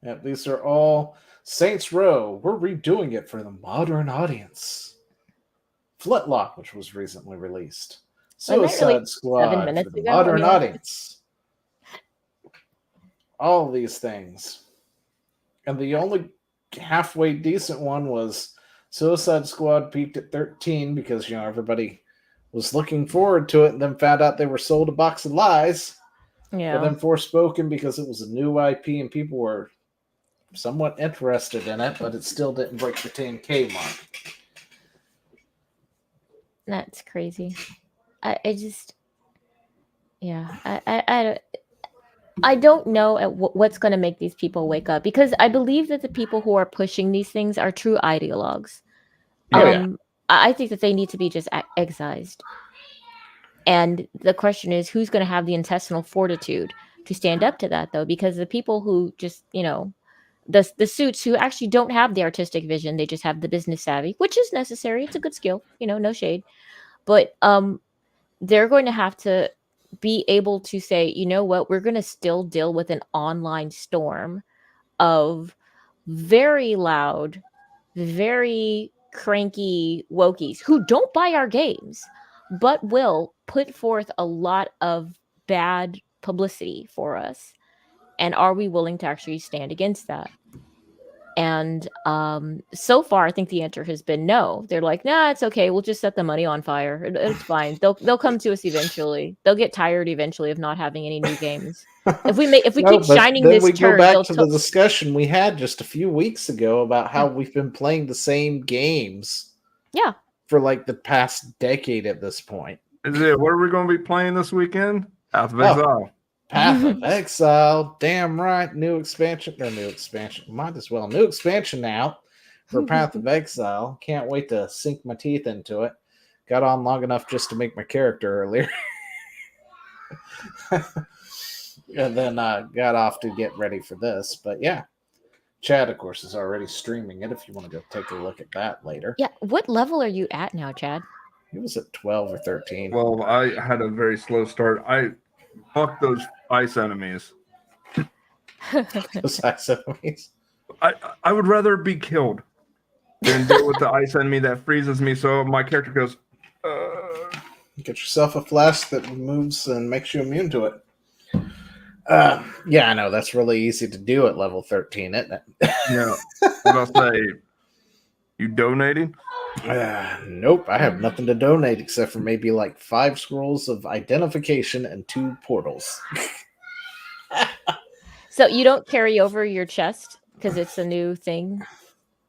Yeah, these are all Saints Row. We're redoing it for the modern audience. Flintlock, which was recently released. Suicide Squad for the modern audience. All these things. And the only halfway decent one was Suicide Squad peaked at 13 because, everybody was looking forward to it, and then found out they were sold a box of lies. Yeah. But then Forspoken, because it was a new IP and people were somewhat interested in it, but it still didn't break the 10K mark. That's crazy. I just, yeah, I don't know what's going to make these people wake up, because I believe that the people who are pushing these things are true ideologues. I think that they need to be just excised. And the question is, who's going to have the intestinal fortitude to stand up to that, though? Because the people who just, the suits who actually don't have the artistic vision, they just have the business savvy, which is necessary. It's a good skill, no shade. But they're going to have to be able to say, you know what, we're going to still deal with an online storm of very loud, very cranky wokies who don't buy our games, but will put forth a lot of bad publicity for us. And are we willing to actually stand against that? And so far, I think the answer has been no. They're like, nah, it's okay. We'll just set the money on fire. It's fine. They'll come to us eventually. They'll get tired eventually of not having any new games. If we keep shining then this we turd, go back to the discussion we had just a few weeks ago about how we've been playing the same games. Yeah. For like the past decade at this point. Is it? What are we going to be playing this weekend? Path of Exile. Path of Exile. Damn right. New expansion. Might as well. New expansion now for Path of Exile. Can't wait to sink my teeth into it. Got on long enough just to make my character earlier. And then got off to get ready for this. But yeah. Chad, of course, is already streaming it if you want to go take a look at that later. Yeah. What level are you at now, Chad? He was at 12 or 13. Well, I had a very slow start. Fuck those ice enemies. Those ice enemies? I would rather be killed than deal with the ice enemy that freezes me, so my character goes, Get yourself a flask that removes and makes you immune to it. Yeah, I know. That's really easy to do at level 13, isn't it? Yeah. What I'll say, you donating? Nope, I have nothing to donate except for maybe like 5 scrolls of identification and 2 portals. So you don't carry over your chest because it's a new thing?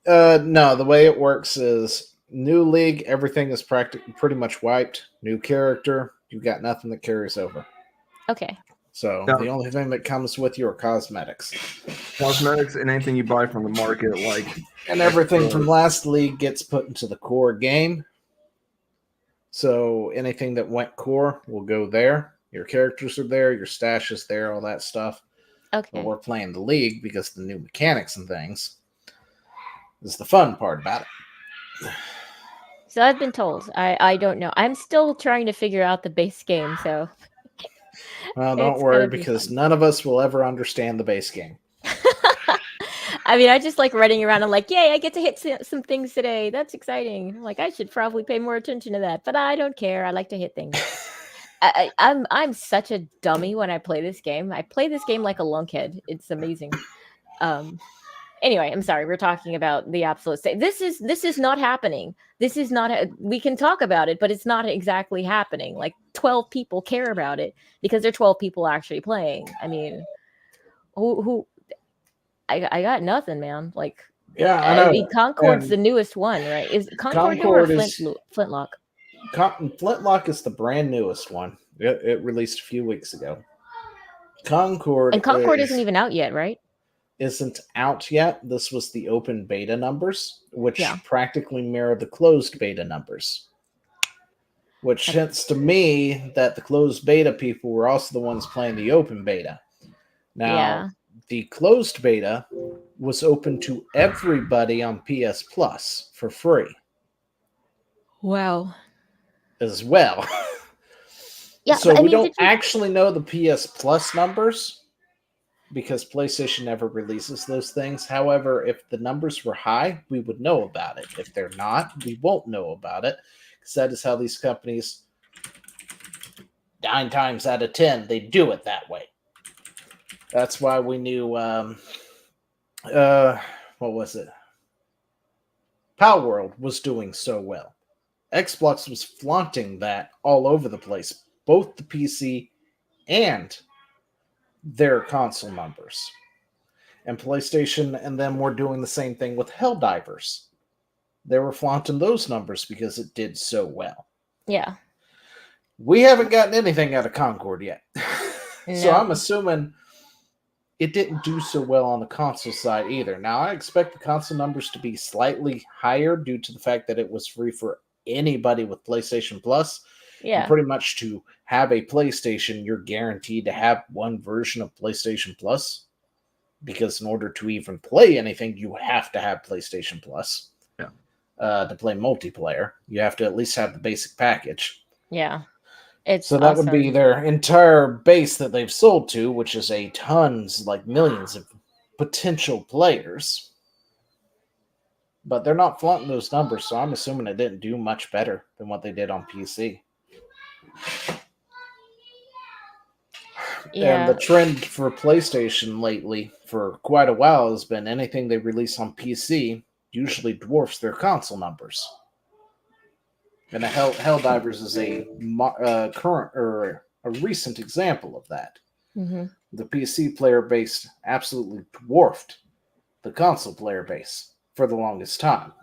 No, the way it works is new league, everything is pretty much wiped. New character, you've got nothing that carries over. Okay. So the only thing that comes with you are cosmetics. Cosmetics and anything you buy from the market, like... And everything from last league gets put into the core game. So anything that went core will go there. Your characters are there, your stash is there, all that stuff. Okay. But we're playing the league because the new mechanics and things is the fun part about it. So I've been told. I don't know. I'm still trying to figure out the base game, so... Well, don't worry, because none of us will ever understand the base game. I mean, I just like running around and like, yay, I get to hit some things today. That's exciting. I'm like, I should probably pay more attention to that, but I don't care. I like to hit things. I'm such a dummy when I play this game. I play this game like a lunkhead. It's amazing. Anyway, I'm sorry. We're talking about the absolute state. This is not happening. This is not. We can talk about it, but it's not exactly happening. Like 12 people care about it because there are 12 people actually playing. I mean, who? I got nothing, man. Like, yeah, I know. Concord's the newest one, right? Is Concord new or Flintlock? Flintlock is the brand newest one. It released a few weeks ago. Concord isn't even out yet, right? Isn't out yet. This was the open beta numbers, which practically mirror the closed beta numbers. Which hints to me that the closed beta people were also the ones playing the open beta. Now, the closed beta was open to everybody on PS Plus for free. Wow. As well. Yeah, so we don't actually know the PS Plus numbers because PlayStation never releases those things. However, if the numbers were high, we would know about it. If they're not, we won't know about it. Because that is how these companies, 9 times out of 10, they do it that way. That's why we knew, what was it? Power World was doing so well. Xbox was flaunting that all over the place, both the PC and their console numbers. And PlayStation and them were doing the same thing with Helldivers. They were flaunting those numbers because it did so well. Yeah. We haven't gotten anything out of Concord yet. So No. I'm assuming it didn't do so well on the console side either. Now, I expect the console numbers to be slightly higher due to the fact that it was free for anybody with PlayStation Plus. Yeah. And pretty much to have a PlayStation, you're guaranteed to have one version of PlayStation Plus. Because in order to even play anything, you have to have PlayStation Plus. Yeah. To play multiplayer, you have to at least have the basic package. Yeah. It's So that would awesome. be their entire base that they've sold to, which is a tons, like millions of potential players. But they're not flaunting those numbers, so I'm assuming it didn't do much better than what they did on PC. Yeah. And the trend for PlayStation lately, for quite a while, has been anything they release on PC usually dwarfs their console numbers. And Helldivers is a current or a recent example of that. Mm-hmm. The PC player base absolutely dwarfed the console player base for the longest time.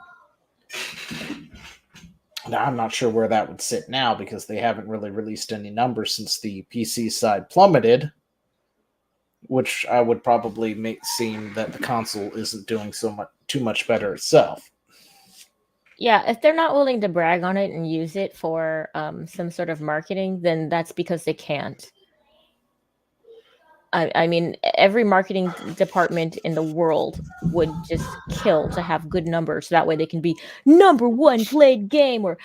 Now, I'm not sure where that would sit now because they haven't really released any numbers since the PC side plummeted, which I would probably make seem that the console isn't doing too much better itself. Yeah, if they're not willing to brag on it and use it for some sort of marketing, then that's because they can't. I mean, every marketing department in the world would just kill to have good numbers. So that way they can be #1 played game or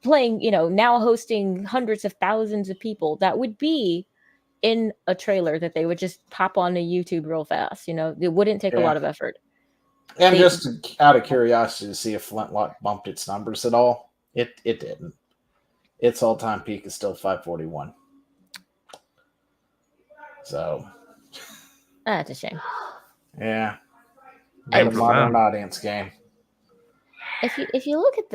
playing, now hosting hundreds of thousands of people. That would be in a trailer that they would just pop on to YouTube real fast. It wouldn't take a lot of effort. And just out of curiosity to see if Flintlock bumped its numbers at all, it didn't. Its all-time peak is still 541. So that's a shame. Yeah, Hey, a modern audience game. If you look at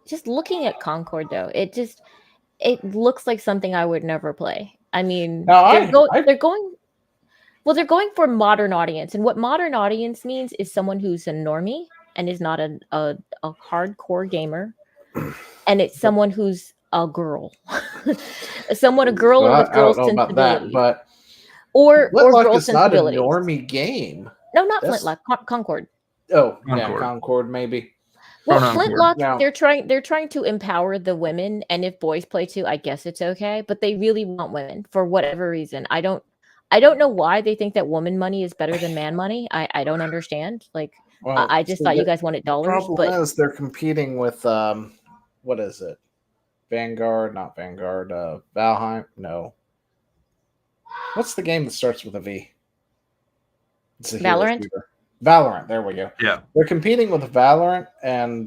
just looking at Concord though, it looks like something I would never play. I mean, they're going for modern audience, and what modern audience means is someone who's a normie and is not a hardcore gamer, and it's someone who's a girl, a girl with girl sensibilities, but or Flintlock girl is not a sensibilities. normie game. No, not Flintlock. Concord. Oh, yeah, Concord maybe. Well, Flintlock, they're trying to empower the women, and if boys play too, I guess it's okay. But they really want women for whatever reason. I don't know why they think that woman money is better than man money. I don't understand. I just thought you guys wanted dollars. The problem is they're competing with what is it? Vanguard, not Vanguard. Valheim, no. What's the game that starts with a V? It's a Valorant. Valorant. There we go. Yeah, they're competing with Valorant and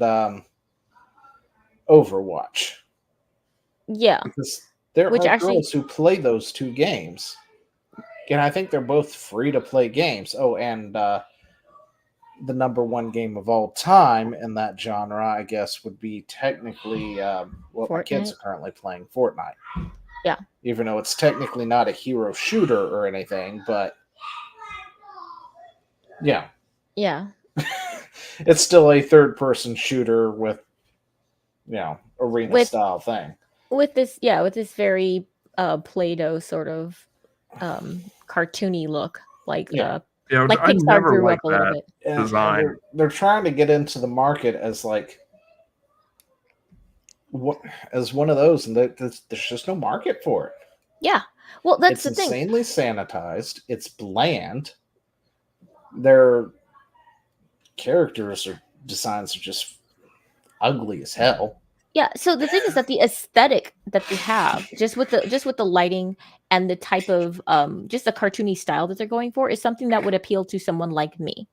Overwatch. Yeah, because there are girls who play those two games, and I think they're both free to play games. Oh, and the #1 game of all time in that genre, I guess, would be technically what my kids are currently playing, Fortnite. Yeah. Even though it's technically not a hero shooter or anything, but yeah. Yeah. It's still a third-person shooter with, arena-style thing. With this very Play-Doh sort of cartoony look, like Pixar grew up a little bit. Design. They're trying to get into the market as one of those, and there's just no market for it. Yeah, well, that's the thing. It's insanely sanitized. It's bland. Their characters or designs are just ugly as hell. Yeah, so the thing is that the aesthetic that they have, just with the lighting and the type of just the cartoony style that they're going for, is something that would appeal to someone like me.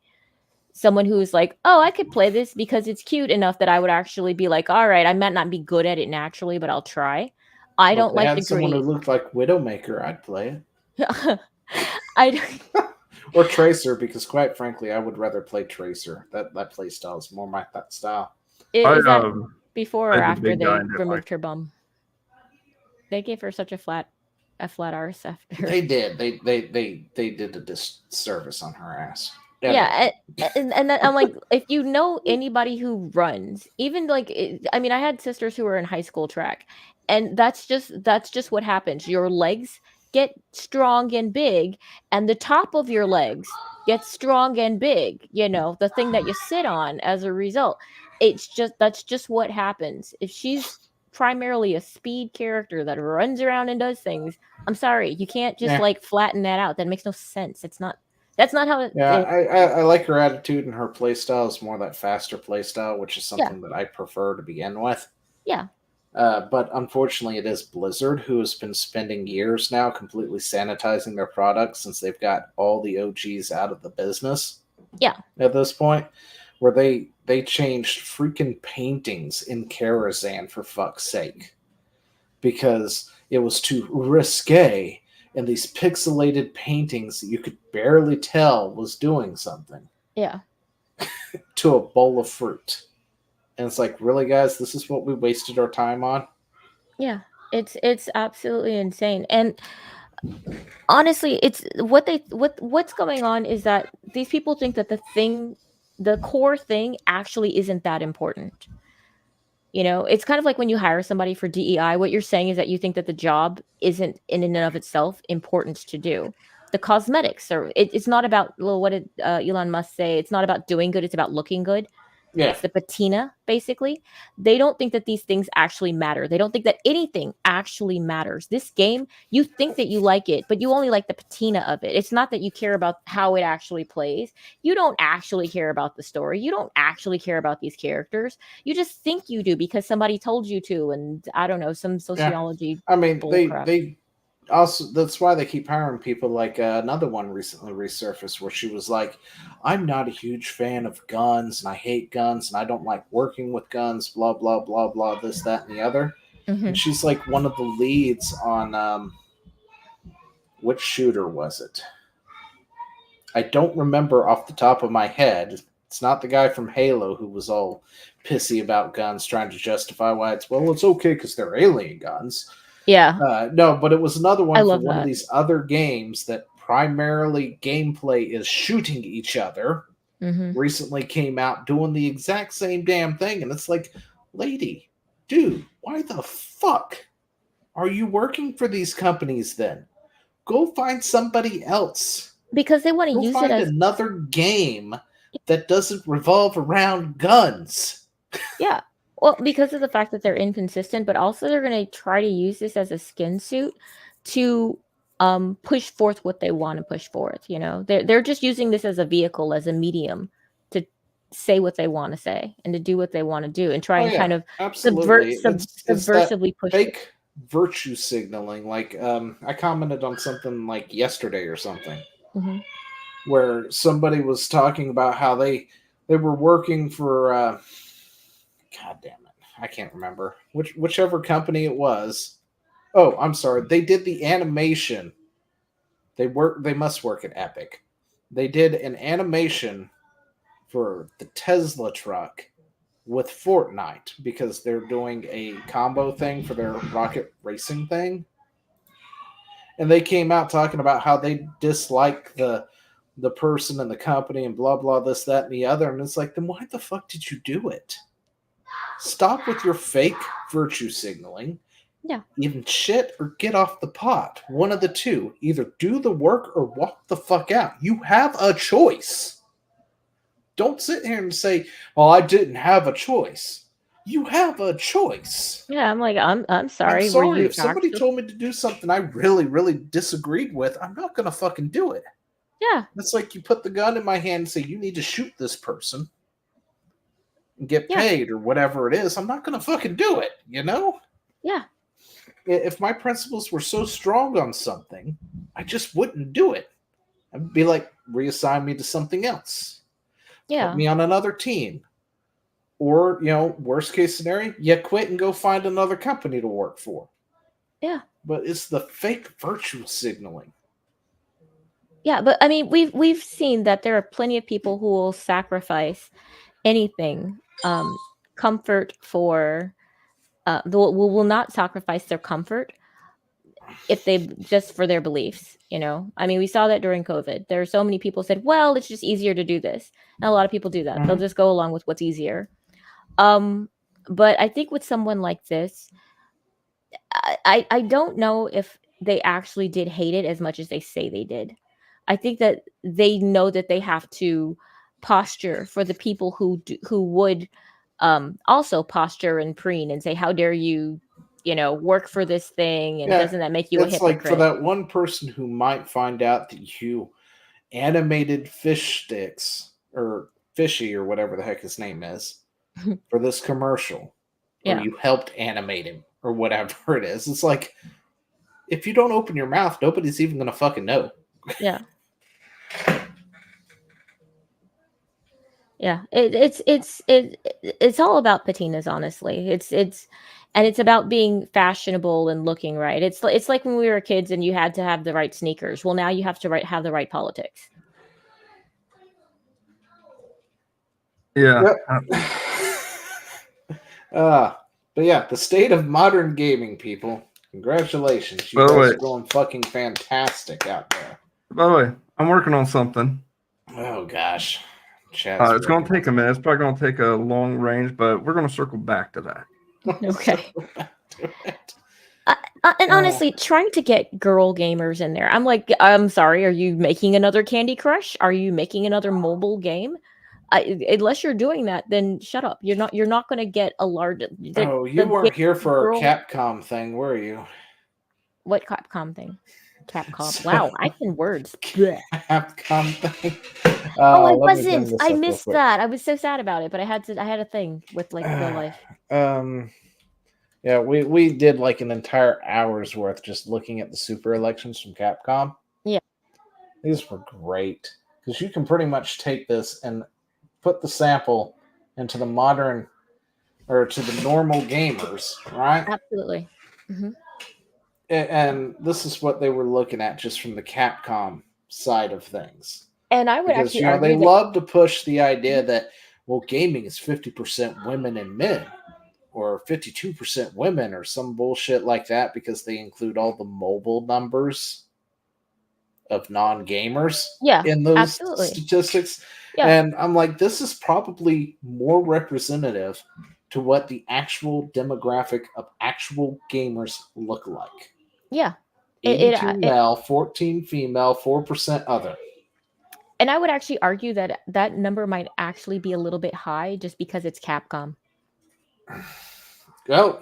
Someone who's like, oh, I could play this because it's cute enough that I would actually be like, all right, I might not be good at it naturally, but I'll try. I don't like the someone who looked like Widowmaker, I'd play it. Or Tracer, because quite frankly, I would rather play Tracer. That play style is more that style. Before or As a after big guy they and didn't removed like- her bum? They gave her such a flat arse after. They did. They did a disservice on her ass. Yeah, and then I'm like, if you know anybody who runs, even like, I mean, I had sisters who were in high school track, and that's just what happens. Your legs get strong and big, and the top of your legs gets strong and big. You know, the thing that you sit on as a result. That's just what happens. If she's primarily a speed character that runs around and does things, I'm sorry, you can't just like flatten that out. That makes no sense. That's not how it. Yeah, I like her attitude, and her playstyle is more that faster playstyle, which is something that I prefer to begin with. Yeah. But unfortunately, it is Blizzard who has been spending years now completely sanitizing their products since they've got all the OGs out of the business. Yeah. At this point, where they changed freaking paintings in Karazhan for fuck's sake, because it was too risque. And these pixelated paintings that you could barely tell was doing something. Yeah. To a bowl of fruit. And it's like, really, guys, this is what we wasted our time on? Yeah. It's absolutely insane. And honestly, it's what's going on is that these people think that the core thing actually isn't that important. You know, it's kind of like when you hire somebody for DEI, what you're saying is that you think that the job isn't in and of itself important to do. The cosmetics it's not about, well, what did Elon Musk say? It's not about doing good, it's about looking good. Yeah. It's the patina, basically. They don't think that these things actually matter. They don't think that anything actually matters. This game, you think that you like it, but you only like the patina of it. It's not that you care about how it actually plays. You don't actually care about the story. You don't actually care about these characters. You just think you do because somebody told you to, and I don't know, some sociology. I mean, bullcrap. they also, that's why they keep hiring people. Like another one recently resurfaced where she was like, I'm not a huge fan of guns, and I hate guns, and I don't like working with guns, blah blah blah blah, this, that, and the other. Mhm. And she's like one of the leads on which shooter was it? I don't remember off the top of my head. It's not the guy from Halo who was all pissy about guns, trying to justify why it's okay because they're alien guns. Yeah. No, but it was another one I for love one of that. these other games that primarily gameplay is shooting each other. Mhm. Recently came out doing the exact same damn thing, and it's like, lady, dude, why the fuck are you working for these companies then? Go find somebody else. Because they want to Go use find it as another game that doesn't revolve around guns. Yeah. Well, because of the fact that they're inconsistent, but also they're going to try to use this as a skin suit to push forth what they want to push forth. You know, they're just using this as a vehicle, as a medium to say what they want to say and to do what they want to do and try and kind of absolutely. It's that subversively push it. fake virtue signaling. Like I commented on something like yesterday or something, Mhm. where somebody was talking about how they were working for God damn it, I can't remember whichever company it was. Oh, I'm sorry. They did the animation. They must work at Epic. They did an animation for the Tesla truck with Fortnite because they're doing a combo thing for their rocket racing thing. And they came out talking about how they dislike the person and the company and blah blah, this, that, and the other. And it's like, then why the fuck did you do it? Stop with your fake virtue signaling. Yeah. Even shit or get off the pot. One of the two. Either do the work or walk the fuck out. You have a choice. Don't sit here and say, well, I didn't have a choice. You have a choice. Yeah, I'm like, I'm sorry. I'm sorry. Were you If somebody told me to do something I really, really disagreed with, I'm not going to fucking do it. Yeah. It's like you put the gun in my hand and say, you need to shoot this person and get paid or whatever it is. I'm not going to fucking do it, you know? Yeah. If my principles were so strong on something, I just wouldn't do it. I'd be like, reassign me to something else. Yeah. Put me on another team. Or, worst case scenario, you quit and go find another company to work for. Yeah. But it's the fake virtue signaling. Yeah, but I mean, we've seen that there are plenty of people who will sacrifice anything comfort for will not sacrifice their comfort if they just for their beliefs, I mean, we saw that during COVID. There are so many people said, well, it's just easier to do this. And a lot of people do that. They'll just go along with what's easier. But I think with someone like this, I don't know if they actually did hate it as much as they say they did. I think that they know that they have to posture for the people who would also posture and preen and say, how dare you, work for this thing, and doesn't that make you a It's like for hypocrite? that one person who might find out that you animated fish sticks or fishy or whatever the heck his name is for this commercial, or Yeah. you helped animate him or whatever it is. It's like, if you don't open your mouth, nobody's even gonna fucking know. Yeah. Yeah, it's all about patinas, honestly. And it's about being fashionable and looking right. It's like when we were kids and you had to have the right sneakers. Well, now you have to have the right politics. Yeah. But yeah, the state of modern gaming, people. Congratulations, you By the guys way- are doing fucking fantastic out there. By the way, I'm working on something. Oh gosh, Chad's It's going to working take a minute. It's probably going to take a long range, but we're going to circle back to that. Okay. And honestly, trying to get girl gamers in there, I'm like, I'm sorry, are you making another Candy Crush? Are you making another mobile game? Unless you're doing that, then shut up. You're not going to get a large. Oh, you weren't here for girl- a Capcom thing, were you? What Capcom thing? Capcom. So- Wow, I can words. Blech. Capcom thing. Oh, I let me bring wasn't. this I up real missed quick. that. I was so sad about it, but I had a thing with like real life. Yeah, we did like an entire hour's worth just looking at the super elections from Capcom. Yeah. These were great because you can pretty much take this and put the sample into the modern or to the normal gamers, right? Absolutely. Mm-hmm. And this is what they were looking at just from the Capcom side of things. And I would Because actually they argue that love to push the idea that, well, gaming is 50% women and men, or 52% women, or some bullshit like that, because they include all the mobile numbers of non-gamers in those absolutely. statistics. Yeah. And I'm like, this is probably more representative to what the actual demographic of actual gamers look like. Yeah. 82 male, 14 female, 4% other. And I would actually argue that that number might actually be a little bit high just because it's Capcom. Well,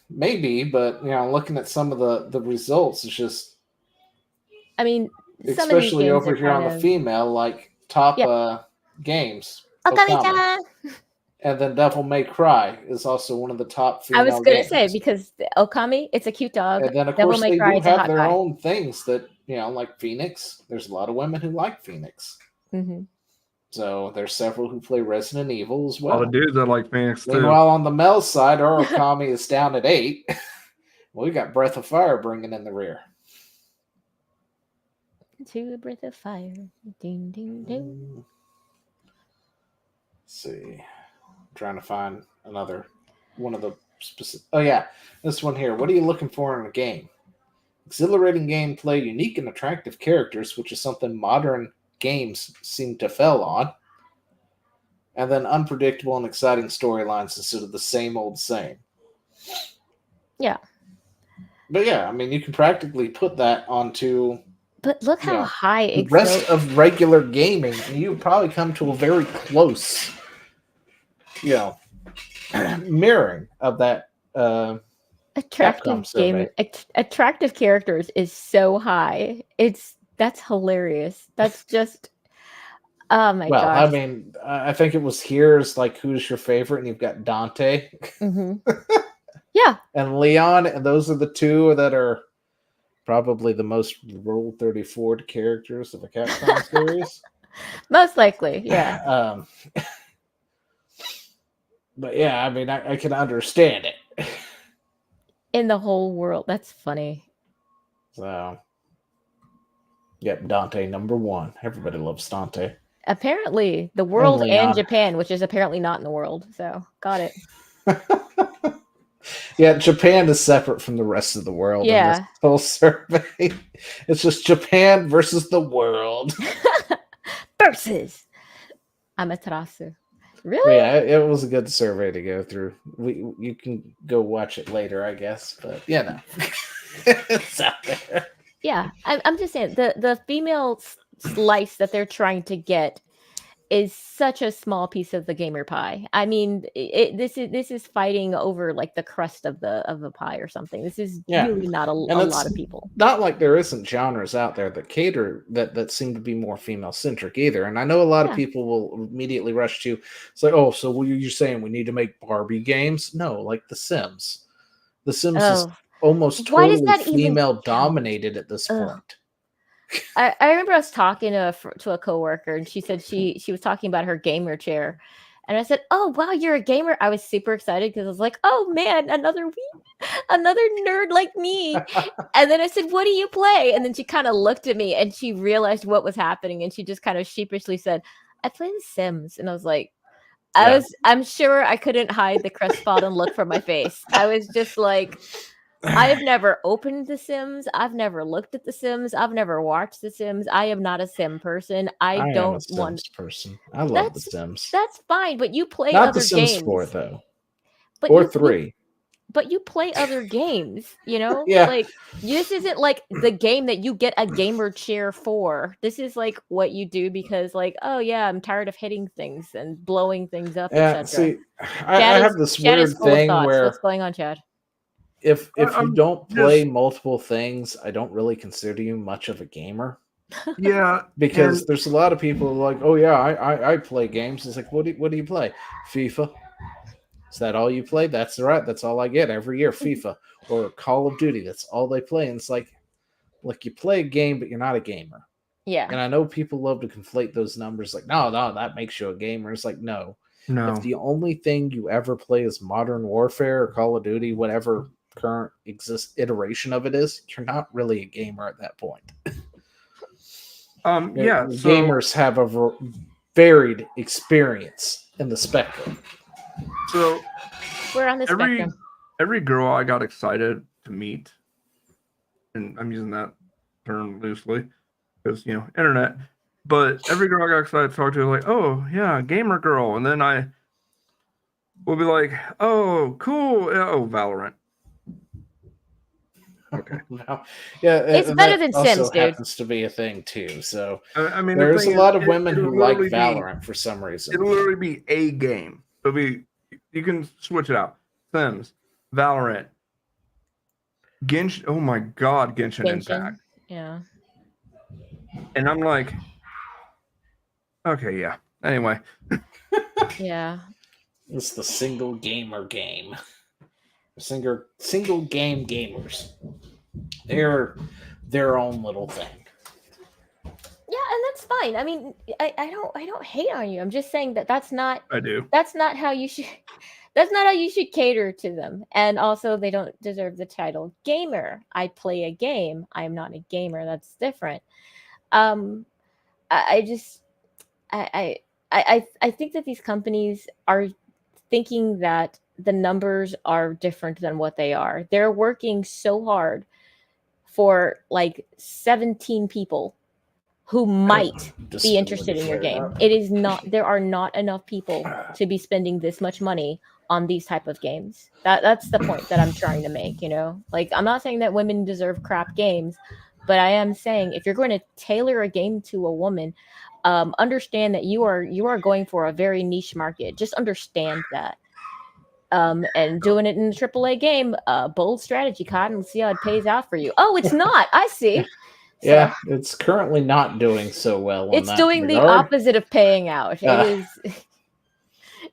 maybe, but looking at some of the results, it's just. I mean, especially over here on the female, like top games. Okami-chan! And then Devil May Cry is also one of the top female I was going to games. say, because Okami, it's a cute dog. And then, of Devil course, May they Cry, do it's a have hot their guy. own things that, like Phoenix. There's a lot of women who like Phoenix. Mm-hmm. So there's several who play Resident Evil as well. All the dudes that like Phoenix, too. Meanwhile, on the male side, our Okami is down at 8. Well, we got Breath of Fire bringing in the rear. To a breath of fire. Ding, ding, ding. Let's see. I'm trying to find another one of the specific. Oh, yeah. This one here. What are you looking for in a game? Exhilarating gameplay, unique and attractive characters, which is something modern games seem to fail on. And then unpredictable and exciting storylines instead of the same old same. Yeah. But yeah, I mean, you can practically put that onto. But look how high the rest of regular gaming, and you would probably come to a very close, mirroring of that. Attractive game, attractive characters is so high. That's hilarious. That's just. Oh my gosh. Well, I mean, I think it was here's like who's your favorite, and you've got Dante. Mm-hmm. Yeah. And Leon, and those are the two that are probably the most Rule 34 characters of a Capcom series. Most likely, yeah. But yeah, I mean, I can understand it. In the whole world. That's funny. So, yep, Dante #1. Everybody loves Dante. Apparently, the world Only and on- Japan, which is apparently not in the world. So, got it. Yeah, Japan is separate from the rest of the world in this Yeah. whole survey. It's just Japan versus the world. Versus Amaterasu. But Really? yeah, it was a good survey to go through. You can go watch it later, I guess. But yeah, no. It's out there. Yeah. I'm just saying the female slice that they're trying to get is such a small piece of the gamer pie. I mean, this is fighting over like the crust of the pie or something. This is Yeah. really not a And it's lot of people. not like there isn't genres out there that cater that seem to be more female centric either. And I know a lot of Yeah. people will immediately rush to it's like, oh, so what you're saying we need to make Barbie games? No, like The Sims. The Sims is Oh, almost why does totally that even female count? dominated at this Ugh. point. I remember I was talking to a coworker, and she said she was talking about her gamer chair, and I said, "Oh wow, you're a gamer!" I was super excited because I was like, "Oh man, another nerd like me." And then I said, "What do you play?" And then she kind of looked at me, and she realized what was happening, and she just kind of sheepishly said, "I play The Sims," and I was like, Yeah. I'm sure I couldn't hide the crestfallen look from my face. I was just like, I have never opened The Sims. I've never looked at The Sims. I've never watched The Sims. I am not a Sim person. I I am a don't Sims want. person. I love The That's Sims. that's fine, but you play Not The other Sims 4 games. though. But Or you 3. but you play other games, you know? Yeah. Like this isn't like the game that you get a gamer chair for. This is like what you do because like, oh yeah, I'm tired of hitting things and blowing things up, Yeah, etc. see, I have this Chad is weird full of thing thoughts. What's where going on, Chad? if you I'm don't play just- multiple things, I don't really consider you much of a gamer. Yeah, Because and there's a lot of people who are like, oh yeah, I play games. It's like, what do you play? FIFA. Is that all you play? That's right. That's all I get every year. FIFA or Call of Duty. That's all they play. And it's like you play a game, but you're not a gamer. Yeah. And I know people love to conflate those numbers. Like, no, that makes you a gamer. It's like, no. no. If the only thing you ever play is Modern Warfare or Call of Duty, whatever current iteration of it is, you're not really a gamer at that point. Yeah, so Gamers have a varied experience in the spectrum. so We're on the spectrum. every girl I got excited to meet, and I'm using that term loosely because internet. But every girl I got excited to talk to was like, "Oh yeah, gamer girl," and then I will be like, "Oh cool, oh Valorant." Okay. No. Yeah, It's and better that than also Sims, dude. happens to be a thing too. So I mean, there's the a thing lot is, of women it'll who like literally be- Valorant for some reason. It'll literally be a game. It'll be you can switch it out. Sims, Valorant, Genshin. Oh my God, Genshin Impact. Yeah. And I'm like, okay, yeah. Anyway, Yeah. It's the single gamer game. Single game gamers. They're their own little thing. Yeah, and that's fine. I mean, I don't hate on you. I'm just saying that's not I do. that's not how you should that's not how you should cater to them. And also they don't deserve the title gamer. I play a game. I am not a gamer. That's different. I just I think that these companies are thinking that the numbers are different than what they are. They're working so hard for like 17 people who might be interested in your game. It is not, there are not enough people to be spending this much money on these type of games. That's the point that I'm trying to make, Like, I'm not saying that women deserve crap games, but I am saying if you're going to tailor a game to a woman, understand that you are going for a very niche market. Just understand that. And doing it in a AAA game, bold strategy, Cotton. Let's see how it pays out for you. Oh, it's not. I see. So, Yeah, it's currently not doing so well. It's doing the opposite of paying out. It is.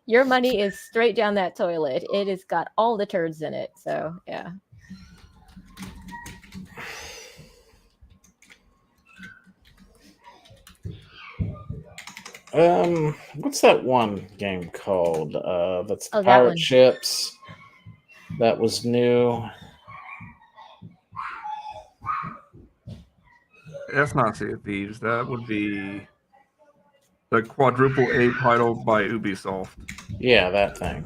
Your money is straight down that toilet. It has got all the turds in it. So yeah. What's that one game called? That's that pirate one. ships. That was new. That's not Sea of Thieves. That would be The quadruple A title by Ubisoft. Yeah, that thing.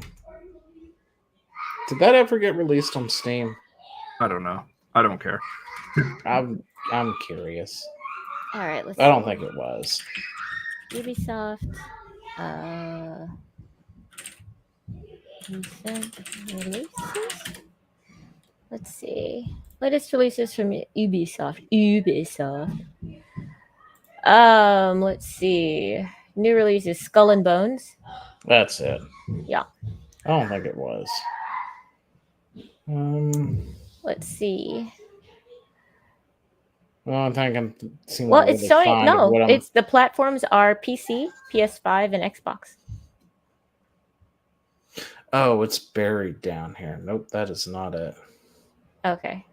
Did that ever get released on Steam? I don't know. I don't care. I'm curious. All right, let's. I don't think it was. Ubisoft. Recent releases. Let's see. Latest releases from Ubisoft. Let's see. New releases: Skull and Bones. That's it. Yeah. I don't think it was. Let's see. Well, I think I'm seeing. Well, it's showing. No, it's the platforms are PC, PS5, and Xbox. Oh, it's buried down here. Nope, that is not it. Okay.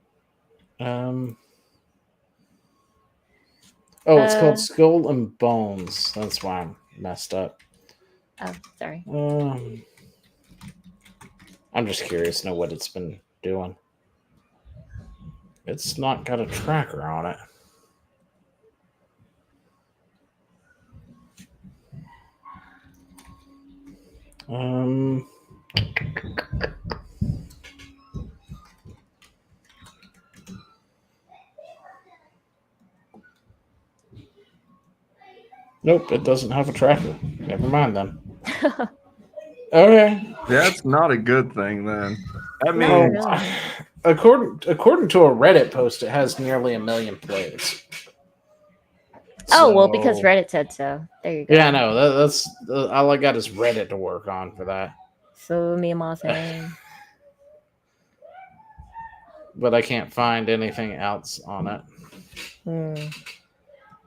Oh, it's called Skull and Bones. That's why I'm messed up. Oh, sorry. I'm just curious to know what it's been doing. It's not got a tracker on it. Nope, it doesn't have a tracker. Never mind then. Okay. That's not a good thing then. I mean, No. according to a Reddit post, it has nearly 1 million plays. Oh, well, because Reddit said so. There you go. Yeah, no, that's all I got is Reddit to work on for that. So me and saying. But I can't find anything else on it.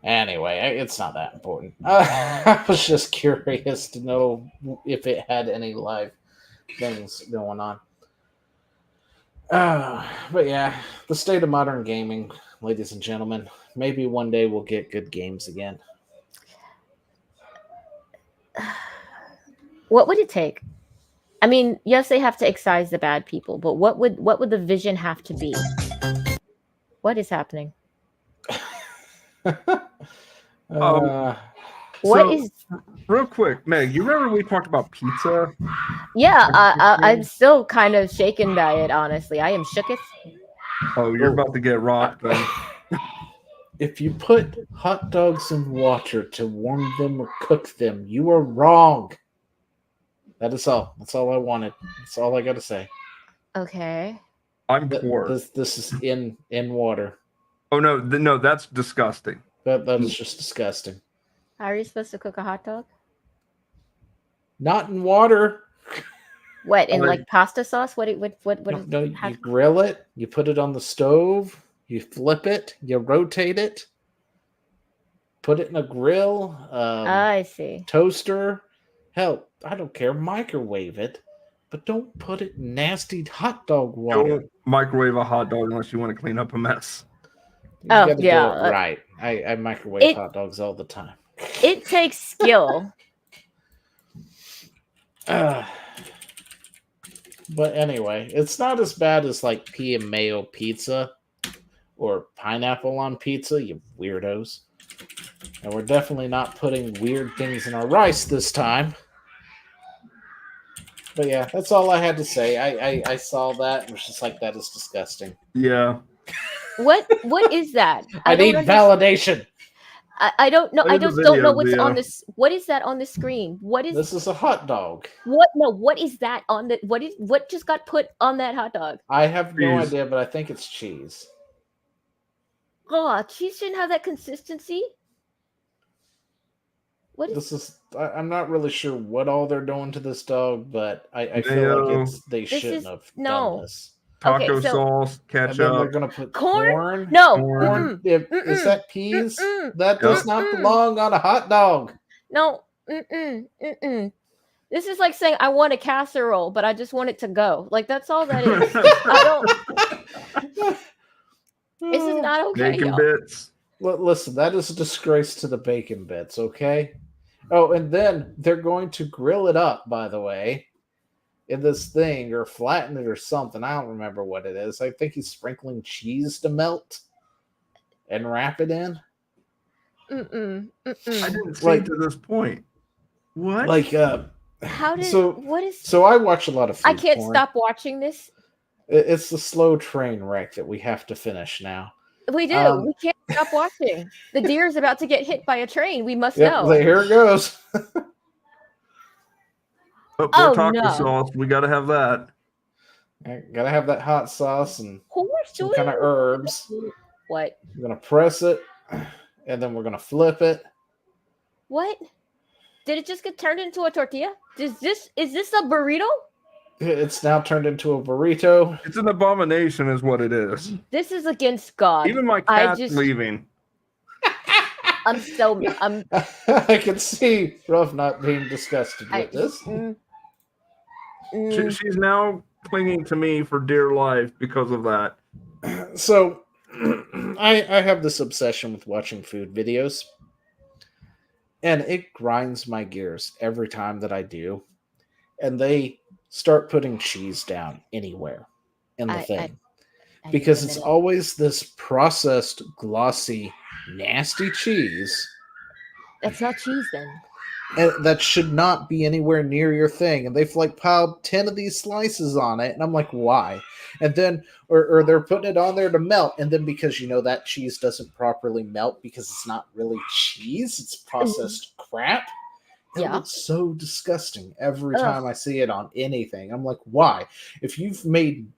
Anyway, it's not that important. I was just curious to know if it had any live things going on. But yeah, the state of modern gaming, ladies and gentlemen. Maybe one day we'll get good games again. What would it take? I mean, yes, they have to excise the bad people, but what would the vision have to be? What is happening? Real quick, Meg, you remember we talked about pizza? Yeah, I'm still kind of shaken by it, honestly. I am shooketh. Oh, you're about to get rocked then. If you put hot dogs in water to warm them or cook them, you are wrong. That is all. That's all I wanted. That's all I got to say. Okay. I'm poor. This is in water. Oh no, that's disgusting. That is just disgusting. How are you supposed to cook a hot dog? Not in water. What, in like pasta sauce? What? No, you grill it. You put it on the stove. You flip it. You rotate it. Put it in a grill. I see. Toaster. Hell, I don't care. Microwave it, but don't put it in nasty hot dog water. Don't microwave a hot dog unless you want to clean up a mess. You gotta do it right. I microwave hot dogs all the time. It takes skill. But anyway, it's not as bad as like pea and mayo pizza or pineapple on pizza, you weirdos. And we're definitely not putting weird things in our rice this time. But yeah, that's all I had to say. I saw that and was just like, that is disgusting. Yeah. What is that? I need validation. I don't know. I just don't know what's on this. What is that on the screen? What is this? Is a hot dog. What? No. What is that on the? What just got put on that hot dog? I have no idea, but I think it's cheese. Oh, cheese shouldn't have that consistency. What is this? Is I'm not really sure what all they're doing to this dog, but I feel like they shouldn't have done this. Taco sauce, ketchup. And then they're gonna put corn. No, corn. Is that peas? That does not belong on a hot dog. No. This is like saying I want a casserole, but I just want it to go. Like that's all that is. I don't. This is not okay. Bacon bits. Listen, that is a disgrace to the bacon bits. Okay. Oh, and then they're going to grill it up. By the way. In this thing or flatten it or something. I don't remember what it is. I think he's sprinkling cheese to melt and wrap it in. I didn't see Like- to this point. What? Like, How did so what is so I watch a lot of food I can't porn. stop watching this. It's the slow train wreck that we have to finish now. We do. We can't stop watching. The deer is about to get hit by a train. We must Yep, know. here it goes. But Oh, taco no. sauce, we got to have that. Gotta have that hot sauce and Who is some doing kind of herbs. what? We're gonna press it, and then we're gonna flip it. What? Did it just get turned into a tortilla? Is this a burrito? It's now turned into a burrito. It's an abomination, is what it is. This is against God. Even my I cat's just- leaving. I'm I can see Ruff not being disgusted with this. She's now clinging to me for dear life because of that. So, I have this obsession with watching food videos, and it grinds my gears every time that I do. And they start putting cheese down anywhere in the thing. Because it's always this processed, glossy, nasty cheese. That's not cheese then. And that should not be anywhere near your thing. And they've like piled 10 of these slices on it. And I'm like, why? And then, or they're putting it on there to melt. And then because, that cheese doesn't properly melt because it's not really cheese, it's processed crap. It looks so disgusting every time I see it on anything. I'm like, why? If you've made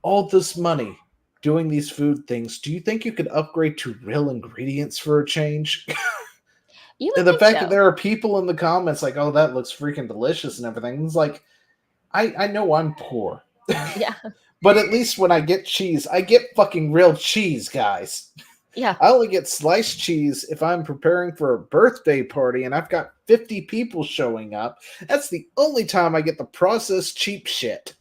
all this money doing these food things, do you think you could upgrade to real ingredients for a change? And the fact that there are people in the comments like, oh, that looks freaking delicious and everything. It's like, I know I'm poor. Yeah. But at least when I get cheese, I get fucking real cheese, guys. Yeah. I only get sliced cheese if I'm preparing for a birthday party and I've got 50 people showing up. That's the only time I get the processed cheap shit.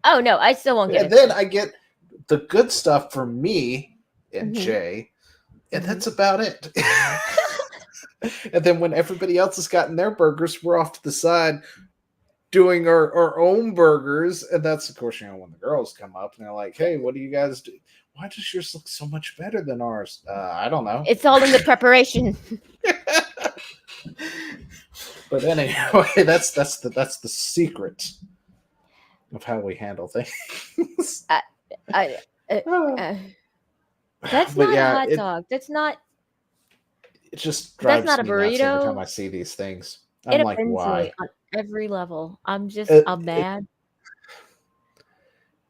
Oh, no, I still won't get And it. then I get the good stuff for me and Jay, and that's about it. And then when everybody else has gotten their burgers, we're off to the side doing our own burgers. And that's, of course, when the girls come up and they're like, hey, what do you guys do? Why does yours look so much better than ours? I don't know. It's all in the preparation. But anyway, that's the secret of how we handle things. That's But not yeah, a hot dog. That's not. It just drives not a me nuts every burrito. time I see these things. It I'm like, offends why? me on every level. I'm mad.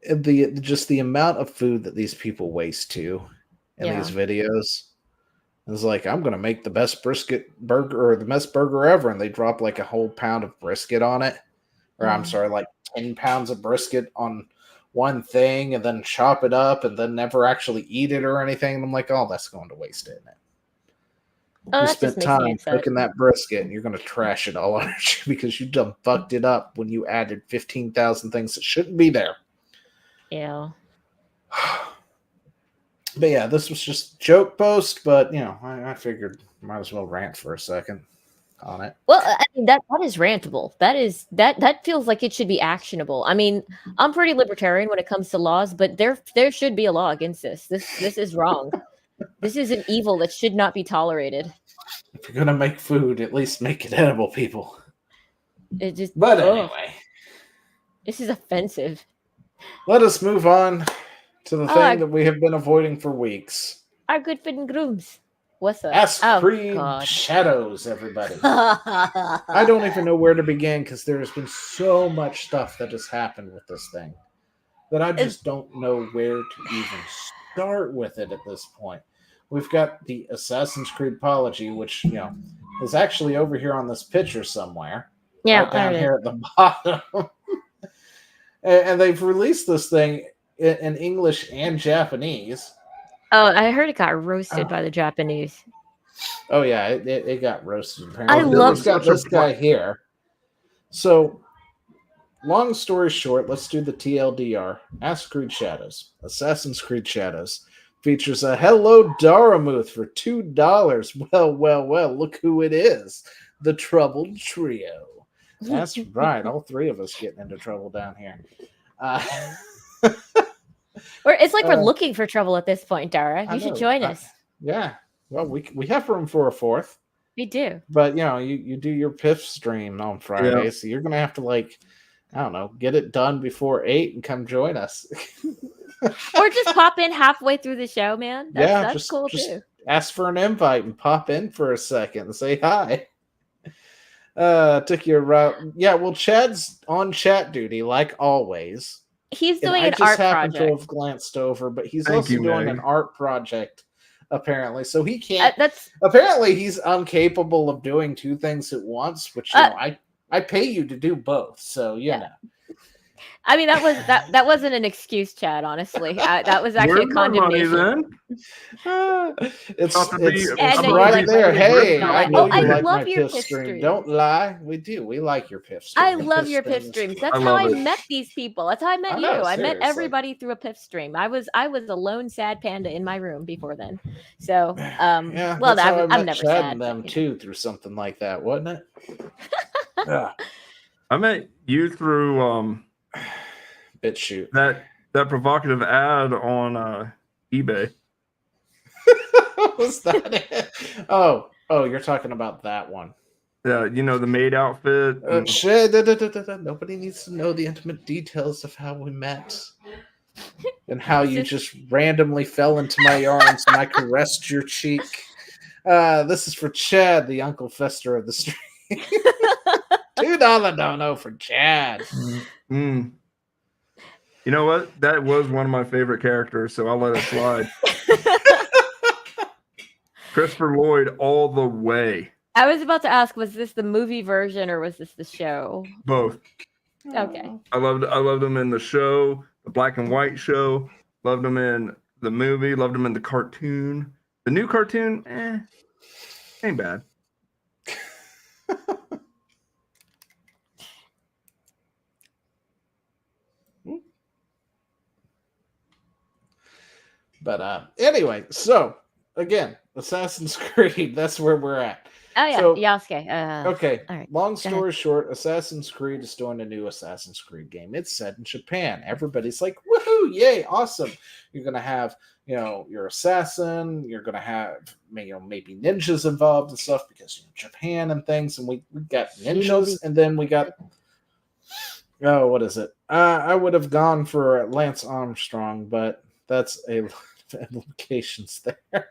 The amount of food that these people waste too in these videos. It's like, I'm gonna make the best brisket burger or the best burger ever, and they drop like a whole pound of brisket on it. Or I'm sorry, like 10 pounds of brisket on one thing and then chop it up and then never actually eat it or anything. And I'm like, oh, that's going to waste, isn't it? Oh, You that just spent makes me time upset. cooking that brisket and you're going to trash it all on you because you done fucked it up when you added 15,000 things that shouldn't be there. Yeah. But yeah, this was just a joke post, but I figured might as well rant for a second on it. Well, I mean that is rantable. That feels like it should be actionable. I mean, I'm pretty libertarian when it comes to laws, but there should be a law against this. This is wrong. This is an evil that should not be tolerated. If you're gonna make food, at least make it edible, people. It just. But anyway, this is offensive. let us move on to the thing that we have been avoiding for weeks. Our good friend Grooms. What's up? Ask Creed Shadows, everybody. I don't even know where to begin because there has been so much stuff that has happened with this thing that I just don't know where to even start with it at this point. We've got the Assassin's Creed apology, which is actually over here on this picture somewhere. Yeah, right down here at the bottom. And they've released this thing in English and Japanese. Oh, I heard it got roasted by the Japanese. Oh yeah, it got roasted. Apparently. I love got this guy here. So, long story short, let's do the TLDR. Ask Creed Shadows. Assassin's Creed Shadows features a Hello Daramouthe for $2. Well, look who it is. The Troubled Trio. That's right. All three of us getting into trouble down here. It's like we're looking for trouble at this point, Dara. You should join us. Yeah. Well, we have room for a fourth, We do. but you do your PIF stream on Friday, Yeah. so you're gonna have to like, I don't know, get it done before 8 and come join us. Or just pop in halfway through the show, man. That's just cool too. ask for an invite and pop in for a second and say hi. Took you around. Yeah, well, Chad's on chat duty like always. He's And doing I an just art happened to project. have glanced over, but he's Thank also you, doing Meg. an art project, apparently. So he can't. That's Apparently, he's incapable of doing two things at once, which I pay you to do both. So you know. I mean, that wasn't an excuse, Chad. Honestly, that was actually Where's a my money condemnation. then? It's About to be And then right you're like, there. "Wait, Hey, no, I I- know oh, you I like love my your PIF PIF stream. stream. Don't lie. We do. We like your PIF stream. I The love PIF your stream PIF is streams. cool. That's I how love I it. met these people. That's how I met I you. know, I met seriously. everybody through a PIF stream. I was a lone sad panda in my room before then. So Yeah, well, that's how I I'm met never Chad sad. and them but, too through something like that, wasn't it? Yeah. I met you through BitChute. that provocative ad on eBay. Was that it? Oh, you're talking about that one. Yeah, you know, the maid outfit. and- Shit, nobody needs to know the intimate details of how we met and how you just randomly fell into my arms and I caressed your cheek. This is for Chad, the Uncle Fester of the street. $2 dono for Chad. Mm. You know what? That was one of my favorite characters, so I'll let it slide. Christopher Lloyd all the way. I was about to ask, was this the movie version or was this the show? Both. Okay. I loved him in the show, the black and white show. Loved him in the movie. Loved him in the cartoon. The new cartoon, ain't bad. But anyway, so again, Assassin's Creed, that's where we're at. Oh yeah, So- Yasuke. Okay, all right, long go ahead. story short, Assassin's Creed is doing a new Assassin's Creed game. It's set in Japan. Everybody's like, woohoo, yay, awesome. You're going to have, your assassin. You're going to have, maybe ninjas involved and stuff because Japan and things. And we got ninjas, and then we got, what is it? I would have gone for Lance Armstrong, but that's a lot of implications there.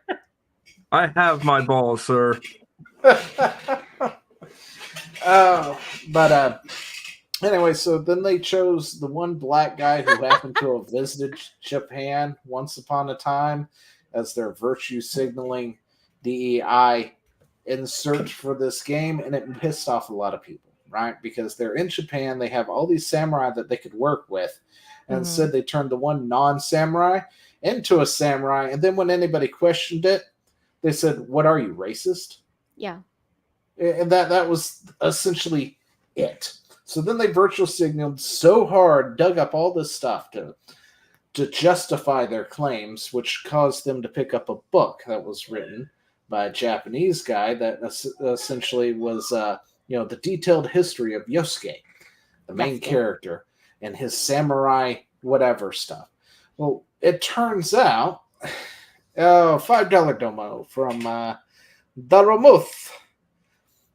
I have my balls, sir. But anyway, so then they chose the one black guy who happened to have visited Japan once upon a time as their virtue signaling DEI in search for this game, and it pissed off a lot of people, right? Because they're in Japan, they have all these samurai that they could work with, and instead they turned the one non-samurai into a samurai, and then when anybody questioned it, they said, "What are you, racist?" Yeah. And that was essentially it. So then they virtual signaled so hard, dug up all this stuff to justify their claims, which caused them to pick up a book that was written by a Japanese guy that essentially was, the detailed history of Yosuke, the main character, and his samurai whatever stuff. Well, it turns out, $5 domo from Daramouthe.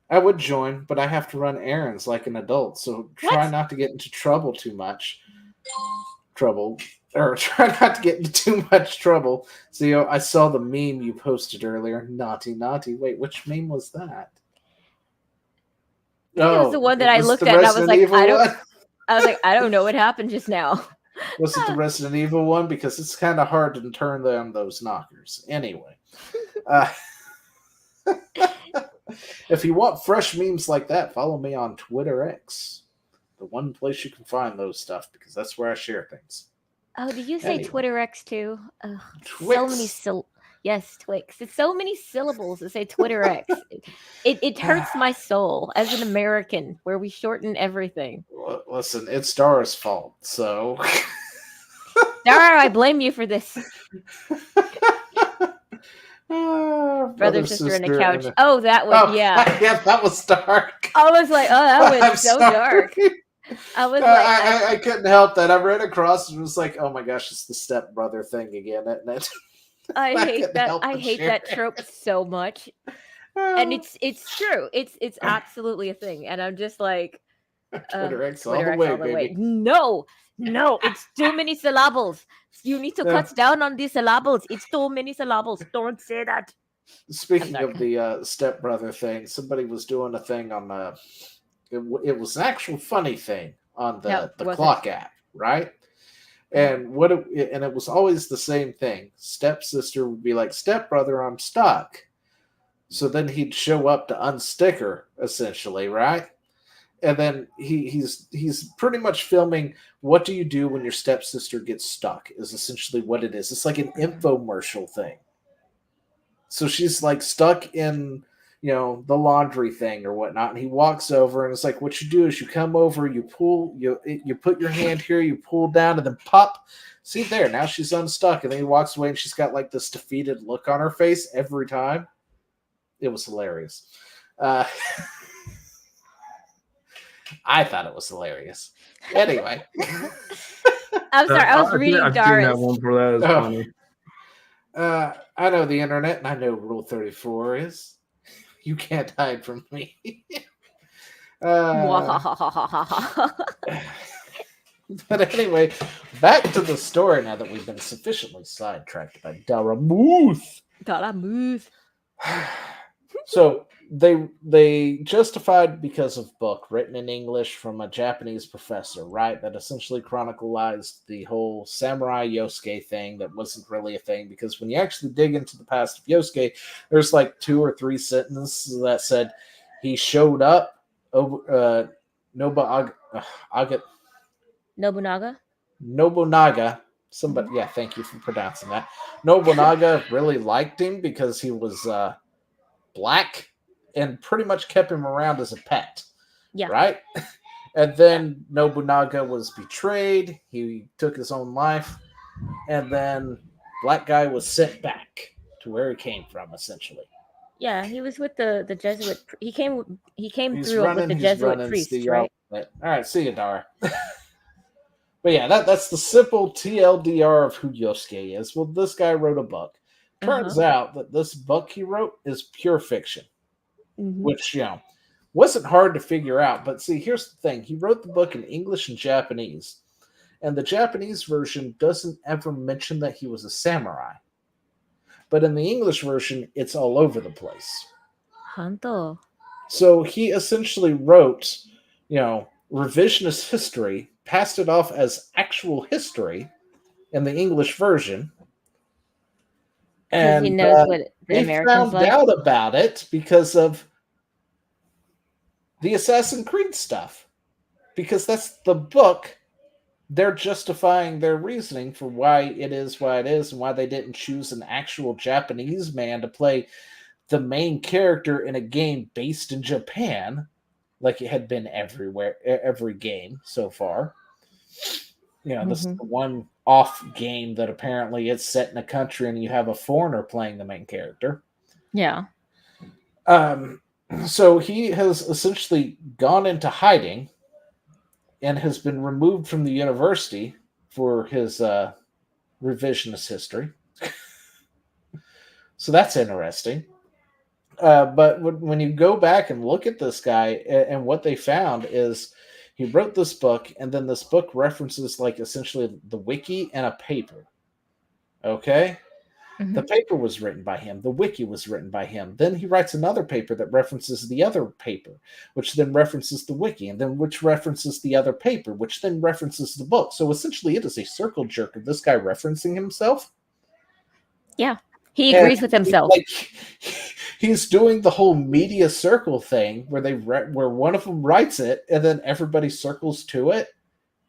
I would join, but I have to run errands like an adult, so try not to get into trouble too much. Try not to get into too much trouble. So, I saw the meme you posted earlier. Naughty, naughty. Wait, which meme was that? It was the one that I looked at and I was like, I don't know what happened just now. Was it the Resident Evil one? Because it's kind of hard to turn down those knockers. Anyway. If you want fresh memes like that, follow me on Twitter X. The one place you can find those stuff, because that's where I share things. Oh, did you say Anyway. Twitter X too? Twix. So many yes, Twix. It's so many syllables to say Twitter X. It hurts my soul as an American, where we shorten everything. Listen, it's Dara's fault, so... Dara, I blame you for this. Brother, sister, and a couch. Oh, that was, yeah. Yeah, that was dark. I was like, oh, that was I'm so sorry. dark. I was like, I couldn't help that. I ran across and was like, oh my gosh, it's the stepbrother thing again, isn't it? I I hate couldn't that. help I but hate share that it. trope so much, and Oh, it's true. It's absolutely a thing, and I'm just like, Twitter X all Twitter the X way, all the way. baby. No, it's too many syllables. You need to No. cut down on these syllables. It's too many syllables. Don't say that. Speaking sorry. of the stepbrother thing, somebody was doing a thing on it was an actual funny thing on Yep, the was it? clock app, right? And and it was always the same thing. Stepsister would be like, "Stepbrother, I'm stuck." So then he'd show up to unstick her, essentially, right? And then he's pretty much filming what do you do when your stepsister gets stuck is essentially what it is. It's like an infomercial thing. So she's like stuck in, the laundry thing or whatnot, and he walks over and it's like, what you do is you come over, you pull, you put your hand here, you pull down, and then pop. See there, now she's unstuck, and then he walks away, and she's got like this defeated look on her face every time. It was hilarious. I thought it was hilarious. Anyway, I'm sorry. I was I've reading seen that Dara's. one for that. Is Oh. funny. I know the internet, and I know Rule 34 is you can't hide from me. But anyway, back to the story now that we've been sufficiently sidetracked by Daramouthe. Daramouthe. So they justified because of book written in English from a Japanese professor, right? That essentially chronicalized the whole samurai Yosuke thing that wasn't really a thing, because when you actually dig into the past of Yosuke, there's like 2 or 3 sentences that said he showed up over Nobunaga. Somebody, yeah, thank you for pronouncing that. Nobunaga really liked him because he was black and pretty much kept him around as a pet. Yeah. Right? And then Nobunaga was betrayed. He took his own life. And then black guy was sent back to where he came from, essentially. Yeah, he was with the Jesuit. He came He's through running, with the he's Jesuit running, priest, see right? y'all. All right, see you, Dara. But yeah, that's the simple TLDR of who Yosuke is. Well, this guy wrote a book. Turns out that this book he wrote is pure fiction, which, wasn't hard to figure out. But see, here's the thing. He wrote the book in English and Japanese, and the Japanese version doesn't ever mention that he was a samurai. But in the English version, it's all over the place. Hanto. So he essentially wrote, revisionist history, passed it off as actual history in the English version. And he knows what the he Americans found like. out about it because of the Assassin's Creed stuff. Because that's the book. They're justifying their reasoning for why it is and why they didn't choose an actual Japanese man to play the main character in a game based in Japan, like it had been every game so far. This is the one off game that apparently it's set in a country and you have a foreigner playing the main character. Yeah. So he has essentially gone into hiding and has been removed from the university for his revisionist history. So that's interesting. But when you go back and look at this guy, and what they found is he wrote this book, and then this book references like essentially the wiki and a paper. Okay? The paper was written by him. The wiki was written by him. Then he writes another paper that references the other paper, which then references the wiki, and then which references the other paper, which then references the book. So essentially it is a circle jerk of this guy referencing himself. Yeah. He agrees with himself. He's doing the whole media circle thing where one of them writes it and then everybody circles to it,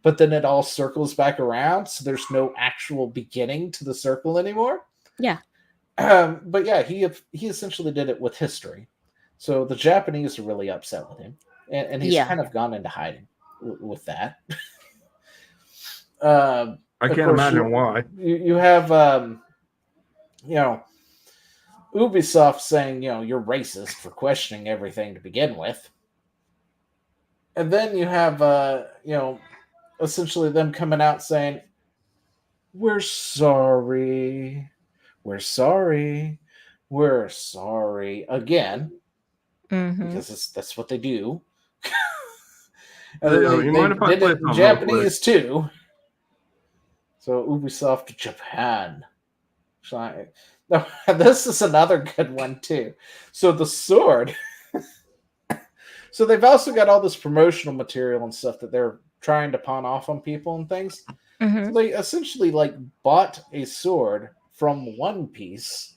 but then it all circles back around, so there's no actual beginning to the circle anymore. Yeah. But yeah, he essentially did it with history. So the Japanese are really upset with him, and he's kind of gone into hiding with that. I can't imagine why. You have Ubisoft saying, you're racist for questioning everything to begin with. And then you have, essentially them coming out saying, we're sorry. we're sorry. We're sorry again, because that's what they do. And then You mind they if I did play it in something real quick? Japanese too. So Ubisoft Japan. No, this is another good one too. So the sword. So they've also got all this promotional material and stuff that they're trying to pawn off on people and things. So they essentially like bought a sword from One Piece,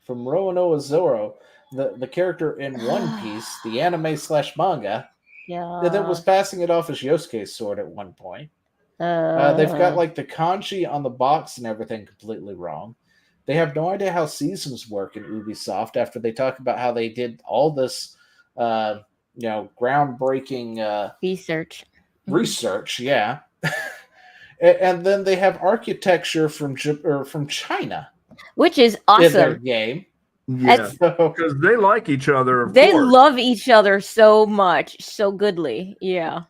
from Roanoa Zoro, the character in One Piece, the anime / manga, that was passing it off as Yosuke's sword at one point. They've got like the kanji on the box and everything completely wrong. They have no idea how seasons work in Ubisoft after they talk about how they did all this, groundbreaking research. Yeah. And then they have architecture from China, which is in their awesome. game. Yeah, So, because they like each other. Of They course. love each other so much, so goodly. Yeah.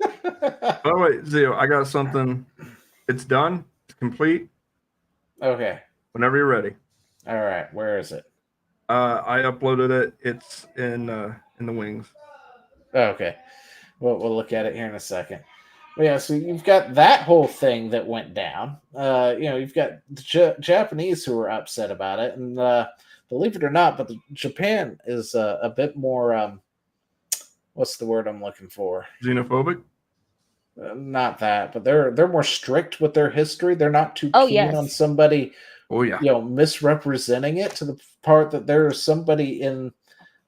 Oh wait, Zio, I got something. It's done. It's complete. okay. Whenever you're ready. All right. Where is it? I uploaded it. It's in the wings. Okay. We'll look at it here in a second. But yeah, so you've got that whole thing that went down. You've got the Japanese who are upset about it, and believe it or not, but Japan is a bit more. What's the word I'm looking for? Xenophobic? Not that, but they're more strict with their history. They're not too keen on somebody, misrepresenting it to the part that there is somebody in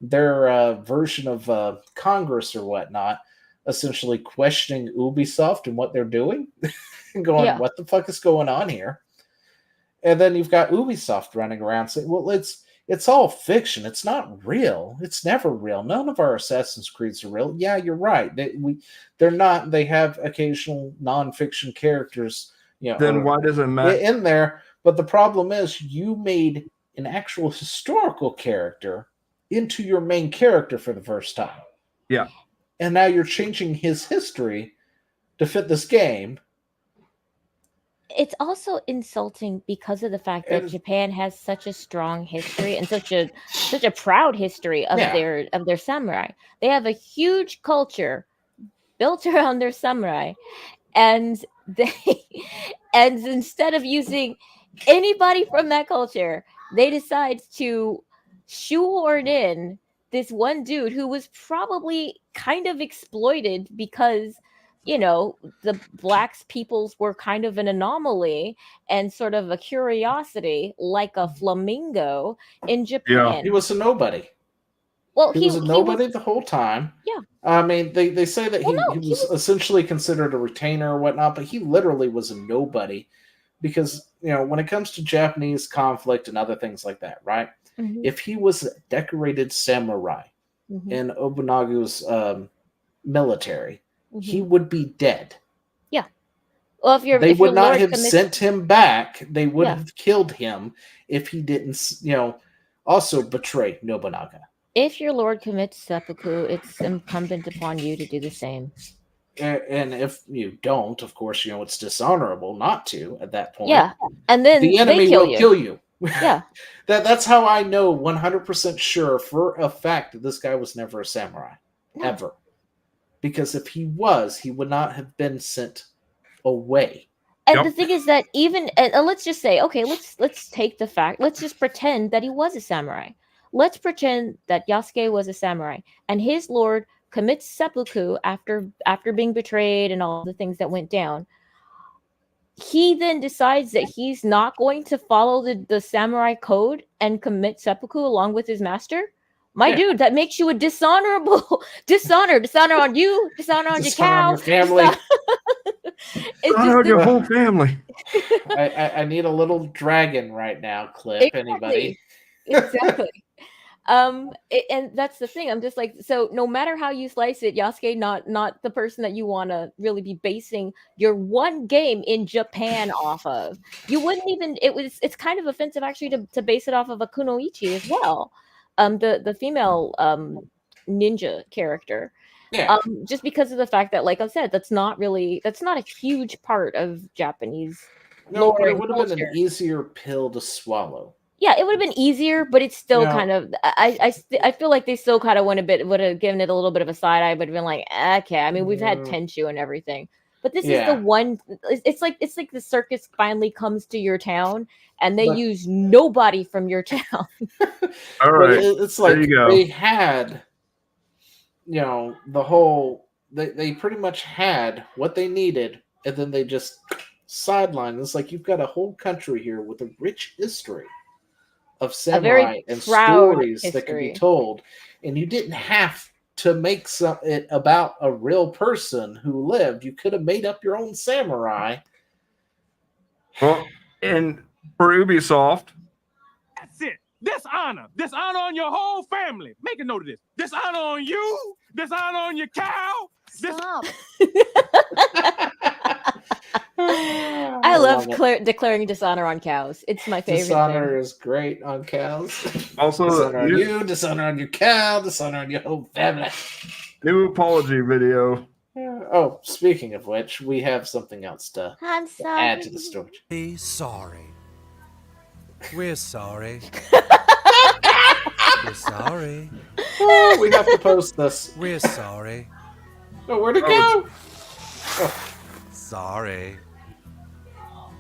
their version of Congress or whatnot, essentially questioning Ubisoft and what they're doing, and going, "What the fuck is going on here?" And then you've got Ubisoft running around saying, "Well, it's all fiction. It's not real. It's never real. None of our Assassin's Creeds are real." Yeah, you're right. They're not. They have occasional non-fiction characters, Then why does it matter in there? But the problem is, you made an actual historical character into your main character for the first time. Yeah. And now you're changing his history to fit this game. It's also insulting because of the fact that Japan has such a strong history and such a proud history of their samurai. They have a huge culture built around their samurai, and instead of using anybody from that culture, they decide to shoehorn in this one dude who was probably kind of exploited because the blacks peoples were kind of an anomaly and sort of a curiosity, like a flamingo in Japan. Yeah. He was a nobody. Well, he was a nobody the whole time. Yeah. I mean, they say that he was essentially considered a retainer or whatnot, but he literally was a nobody because, when it comes to Japanese conflict and other things like that, right? Mm-hmm. If he was a decorated samurai in Nobunaga's military, he would be dead. Yeah. Well, they would not have sent him back. They would have killed him if he didn't, also betray Nobunaga. If your lord commits seppuku, it's incumbent upon you to do the same. And if you don't, of course, it's dishonorable not to at that point. Yeah, and then the enemy will kill you. Yeah. That's how I know 100% sure for a fact that this guy was never a samurai. Ever. Because if he was, he would not have been sent away. And the thing is that even let's just say, okay, let's take the fact, let's just pretend that he was a samurai. Let's pretend that Yasuke was a samurai and his lord commits seppuku after being betrayed and all the things that went down. He then decides that he's not going to follow the samurai code and commit seppuku along with his master. Dude, that makes you a dishonor on you, dishonor on your cow, on your family. Dishonor on your whole family. I need a little dragon right now, Clip. Anybody? Exactly. And that's the thing. I'm just like, so no matter how you slice it, Yasuke, not the person that you want to really be basing your one game in Japan off of. You wouldn't even. It's kind of offensive actually to base it off of a Kunoichi as well. The female ninja character. Yeah. Just because of the fact that, like I said, that's not a huge part of Japanese. No, but it would have been an easier pill to swallow. Yeah, it would have been easier, but it's still kind of. I feel like they still kind of would have given it a little bit of a side eye, but been like, okay. I mean, we've had Tenchu and everything, but this is the one. It's like the circus finally comes to your town, and they use nobody from your town. All right, it's like they had, the whole. They pretty much had what they needed, and then they just sidelined. It's like you've got a whole country here with a rich history of samurai and stories that can be told, and you didn't have to make it about a real person who lived. You could have made up your own samurai. Well, and for Ubisoft, that's it. Dishonor on your whole family. Make a note of this. Dishonor on you. Dishonor on your cow. Stop. I love declaring dishonor on cows. It's my favorite. Dishonor is great on cows. Also, dishonor on you, dishonor on your cow, dishonor on your whole family. New apology video. Oh, speaking of which, we have something else to add to the story. Be sorry. We're sorry. We're sorry. Oh, we have to post this. We're sorry. Oh, where'd it go? Oh. Sorry.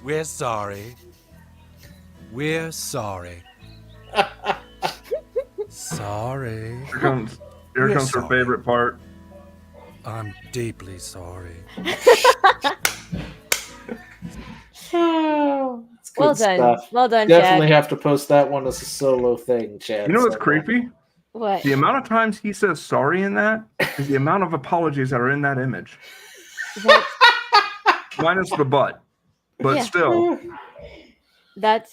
We're sorry. We're sorry. Sorry. Here comes her favorite part. I'm deeply sorry. Well done. Stuff. Well done, Definitely Chad. have to post that one as a solo thing, Chad. You know what's creepy? What? The amount of times he says sorry in that is the amount of apologies that are in that image. Minus the butt. But still. That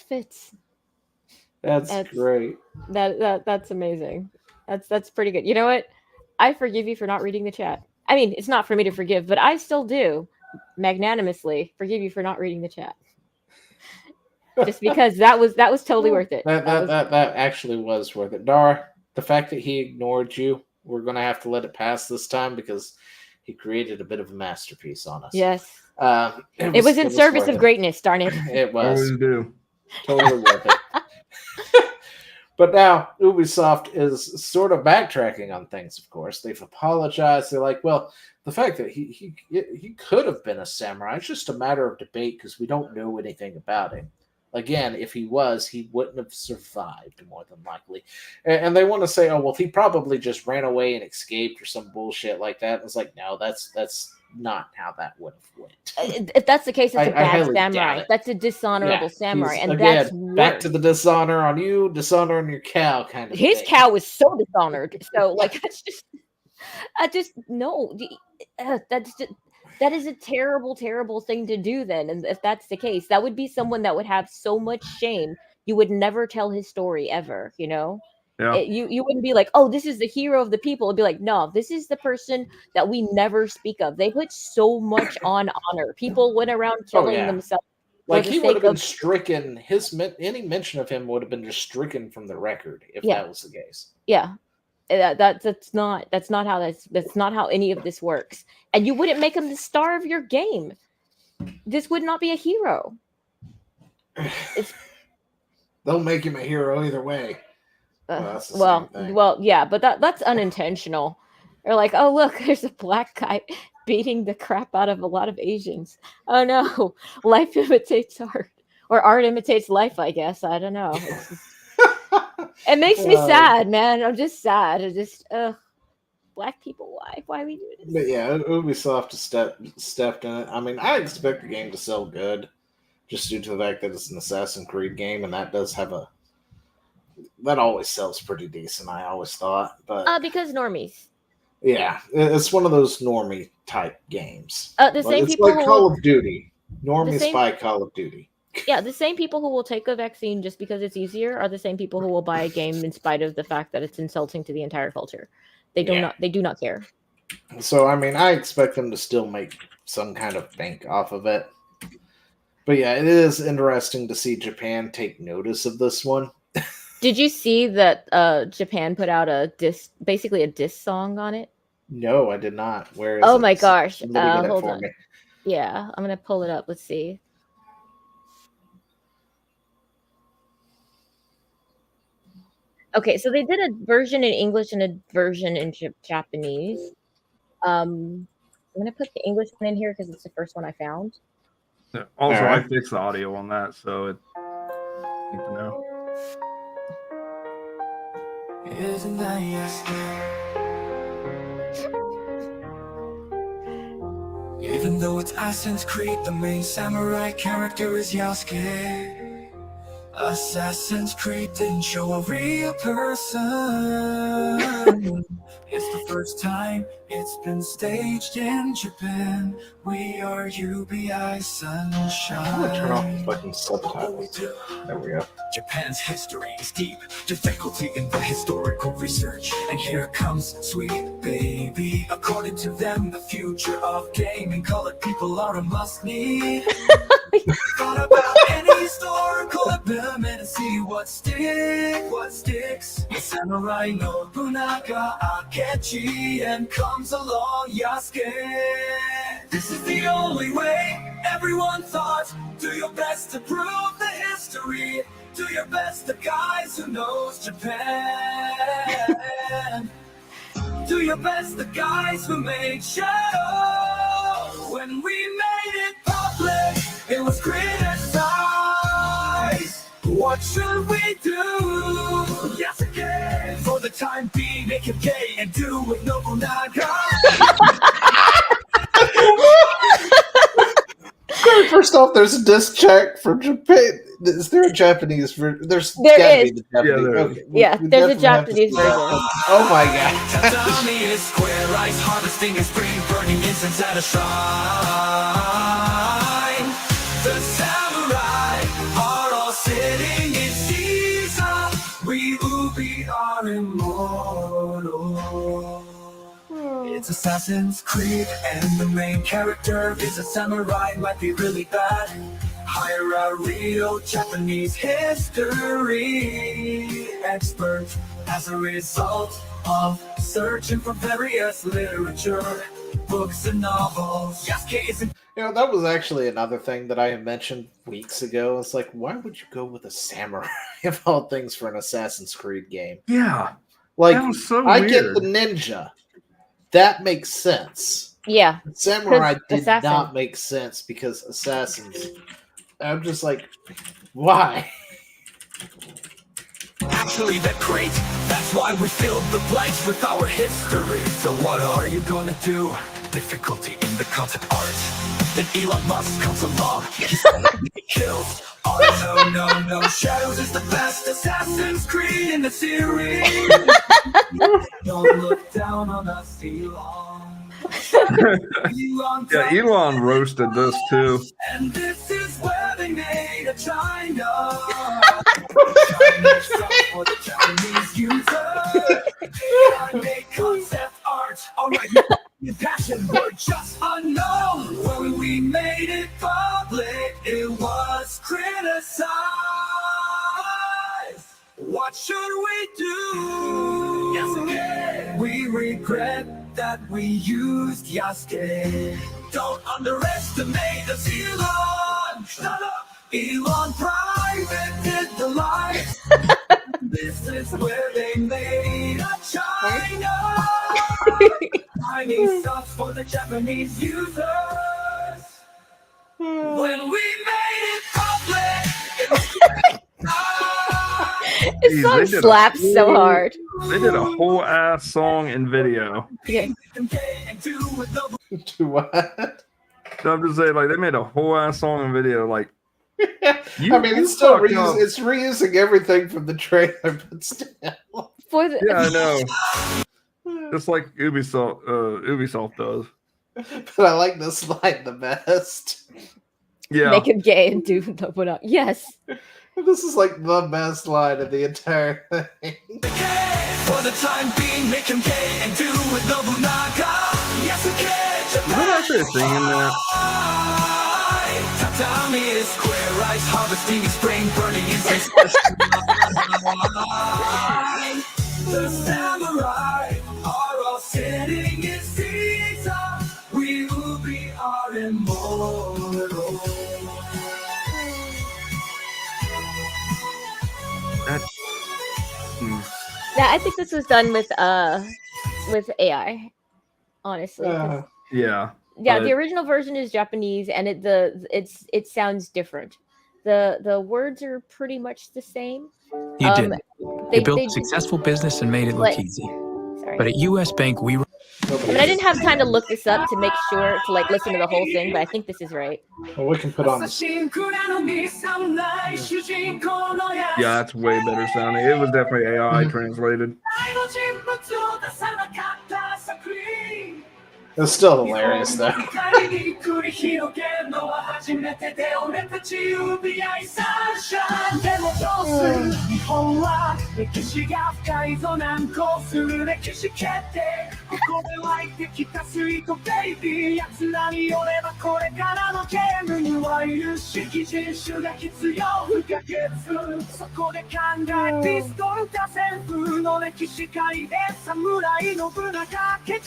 fits. That's great. That's amazing. That's pretty good. You know what? I forgive you for not reading the chat. I mean, it's not for me to forgive, but I still do magnanimously forgive you for not reading the chat. Just because that was totally worth it. That actually was worth it. Dara, the fact that he ignored you, we're gonna have to let it pass this time because he created a bit of a masterpiece on us. Yes. It was in service of greatness, darn it. It was. Always do. Totally worth it. But now Ubisoft is sort of backtracking on things, of course. They've apologized. They're like, well, the fact that he could have been a samurai, it's just a matter of debate because we don't know anything about him. Again, if he was, he wouldn't have survived, more than likely. And they want to say, oh, well, he probably just ran away and escaped or some bullshit like that. And it's like, no, that's not how that would have went. If that's the case, it's a bad samurai. That's a dishonorable samurai. And that's back to the dishonor on you, dishonor on your cow kind of His thing. cow was so dishonored. So, like, no. That is a terrible, terrible thing to do then. And if that's the case, that would be someone that would have so much shame. You would never tell his story ever, you know? Yeah. You wouldn't be like, oh, this is the hero of the people. It'd be like, no, this is the person that we never speak of. They put so much on honor. People went around killing themselves. Like he would have been stricken. Any mention of him would have been just stricken from the record if that was the case. Yeah. That's not how any of this works. And you wouldn't make him the star of your game. This would not be a hero. They'll make him a hero either way. Yeah, but that's unintentional. They're like, oh look, there's a black guy beating the crap out of a lot of Asians. Oh no, life imitates art, or art imitates life. I guess I don't know. It makes me sad, man. I'm just sad. I just, black people, why we do this? But yeah, Ubisoft stepped in it. I mean, I expect the game to sell good, just due to the fact that it's an Assassin's Creed game, and that does have that always sells pretty decent. I always thought, but because normies. Yeah, it's one of those normie type games. The same it's people like Call of Duty. Normies buy Call of Duty. Yeah, the same people who will take a vaccine just because it's easier are the same people who will buy a game in spite of the fact that it's insulting to the entire culture. They do not care. So I mean, I expect them to still make some kind of bank off of it. But yeah, it is interesting to see Japan take notice of this one. Did you see that Japan put out basically a diss song on it? No, I did not. Where is Oh it? my gosh. Hold on. Yeah, I'm going to pull it up. Let's see. Okay, so they did a version in English and a version in Japanese. I'm gonna put the English one in here because it's the first one I found. Yeah. Also, Alright. I fixed the audio on that, so it. Need to know. Isn't that even though it's Assassin's Creed, the main samurai character is Yasuke. Assassin's Creed didn't show a real person. It's the first time it's been staged in Japan. We are UBI Sunshine. I'm gonna turn off the fucking subtitles. There we go. Japan's history is deep, difficulty in the historical research. And here comes Sweet Baby. According to them, the future of gaming, colored people are a must-need. Thought about any historical event and see what sticks. The samurai Nobunaga Akechi, and comes along Yasuke. This is the only way, everyone thought. Do your best to prove the history. Do your best, the guys who knows Japan. Do your best, the guys who made Shadow. When we made it public, it was criticized. What should we do? Yes, again. For the time being, make him gay and do with Nobunaga. First off, there's a disc check from Japan. Is there a Japanese version? There gotta is. be the Japanese. Yeah, there is. Okay, Yeah, we there's a definitely have to Japanese see that. version. Oh my god. Tatami is square rice, harvesting is spring, burning incense at a shrine. The samurai are all sitting in Caesar. We Ubi are immortal. It's Assassin's Creed, and the main character is a samurai. Might be really bad. Hire a real Japanese history expert. As a result of searching for various literature, books and novels, Yasuke isn't. You know, that was actually another thing that I had mentioned weeks ago. It's like, why would you go with a samurai of all things for an Assassin's Creed game? Yeah, Like, that was so I weird. get the ninja. That makes sense. Yeah. Samurai did Assassin. not make sense because assassins. I'm just like, why? Actually that great. That's why we filled the blanks with our history. So what are you gonna do? Difficulty in the concept art. Then Elon Musk comes along. He's gonna be killed. Oh no. Shadows is the best Assassin's Creed in the series. Don't look down on us, Elon. Yeah, Elon roasted this too. And this is where they made a China. For the Chinese user. I make concept art. Alright, your passion were just unknown. When we made it public, it was criticized. What should we do? Yes, again. We regret that we used Yasuke. Don't underestimate us, Elon. Shut up. Elon Private did the life. This is where they made a China. Tiny stuff for the Japanese users. When we made it public, it was This Jeez, song they did a slaps so whole- hard. They did a whole ass song and video. Yeah. To what? So I'm just saying, like, they made a whole ass song and video. Like, I mean, it's still it's reusing everything from the trailer, but still. For the yeah, I know. Just like Ubisoft does. But I like this line the best. Yeah. make him gay and do Nobunaga. Yes. This is like the best line of the entire thing. for the time being, make him gay and do with Nobunaga. Yes, we can. Is that actually a thing in there? Tatami is square rice, harvesting is spring, burning incense. The samurai are all sitting in Caesar. We will be our immortal. That, Yeah, I think this was done with AI. Honestly, 'cause Yeah. yeah, but- the original version is Japanese, and it sounds different. The words are pretty much the same. You did. They You built they a successful business and made it but look easy. sorry. But at US Bank, we But I didn't have time to look this up to make sure to like listen to the whole thing, but I think this is right. Well, we can put on this. Yeah, that's way better sounding. It was definitely AI translated. It's still hilarious, though.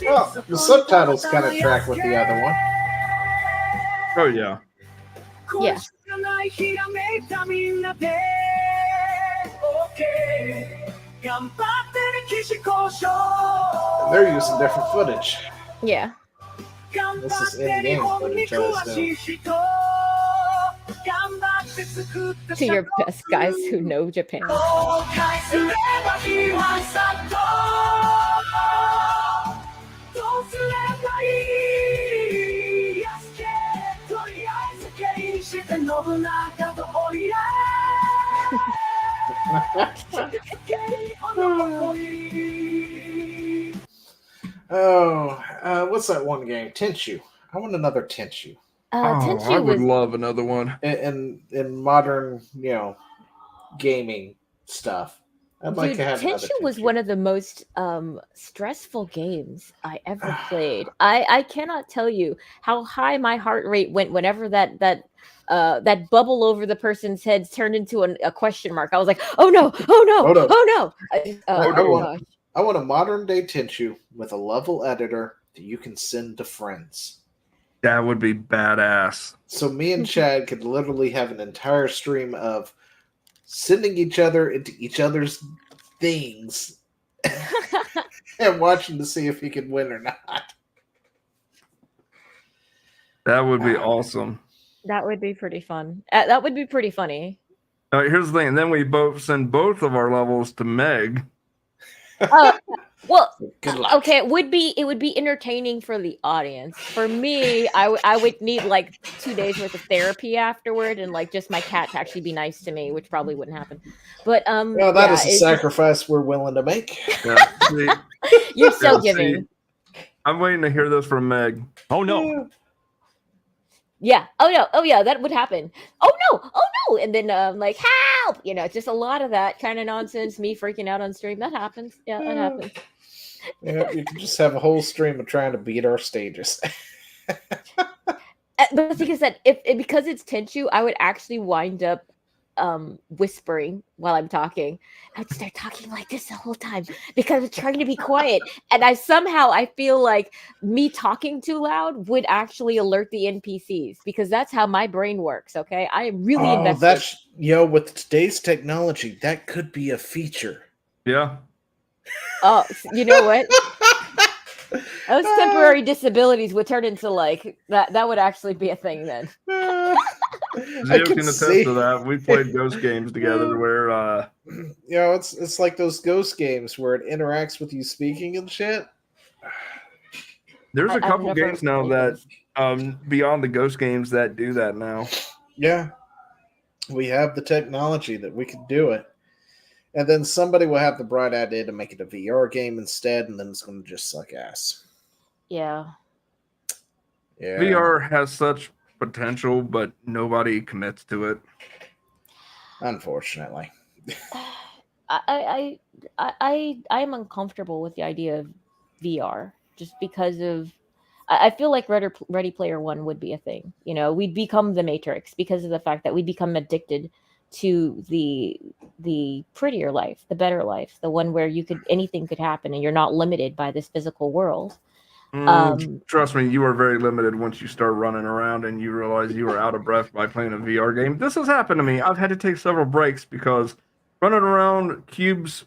Well, the subtitles kind of track with the other one. Oh, yeah. Yeah. And they're using different footage. Yeah. This is in-game footage, I assume. To your best guys who know Japan. What's that one game? Tenchu. I want another Tenchu. I Tenchu would was love another one. In modern, gaming stuff. I'd like to have another Tenchu was Tenchu. one of the most stressful games I ever played. I cannot tell you how high my heart rate went whenever that bubble over the person's heads turned into a question mark. I was like, oh no, oh no, Oh, no. oh no. I want a modern day Tenchu with a level editor that you can send to friends. That would be badass. So me and Chad could literally have an entire stream of sending each other into each other's things and watching to see if he could win or not. That would be awesome. That would be pretty fun. That would be pretty funny. Here's the thing. And then we both send both of our levels to Meg. Well, Good luck. okay, it would be entertaining for the audience. For me, I would need like 2 days worth of therapy afterward, and like just my cat to actually be nice to me, which probably wouldn't happen. But Well, that is a sacrifice we're willing to make. Yeah, see, you're so see, giving. I'm waiting to hear this from Meg. Oh no. Yeah. Oh no. Oh yeah. That would happen. Oh no. Oh no. And then like help. Just a lot of that kind of nonsense. Me freaking out on stream. That happens. Yeah, that happens. Yeah, you can just have a whole stream of trying to beat our stages. But the thing is that because it's Tenchu, I would actually wind up whispering while I'm talking. I'd start talking like this the whole time because I'm trying to be quiet. And I feel like me talking too loud would actually alert the NPCs because that's how my brain works. Okay, I am really invested. With today's technology, that could be a feature. Yeah. Oh, you know what? Those temporary disabilities would turn into like that. That would actually be a thing then. Zio can attest to that. We played ghost games together where it's like those ghost games where it interacts with you speaking and shit. There's a I've couple never games now played that beyond the ghost games that do that now. Yeah. We have the technology that we could do it. And then somebody will have the bright idea to make it a VR game instead, and then it's going to just suck ass. Yeah. Yeah. VR has such potential, but nobody commits to it. Unfortunately. I'm uncomfortable with the idea of VR just because of I feel like Ready Player One would be a thing. We'd become the Matrix because of the fact that we become addicted to the prettier life, the better life, the one where anything could happen and you're not limited by this physical world. Trust me, you are very limited once you start running around and you realize you are out of breath by playing a VR game. This has happened to me. I've had to take several breaks because running around cubes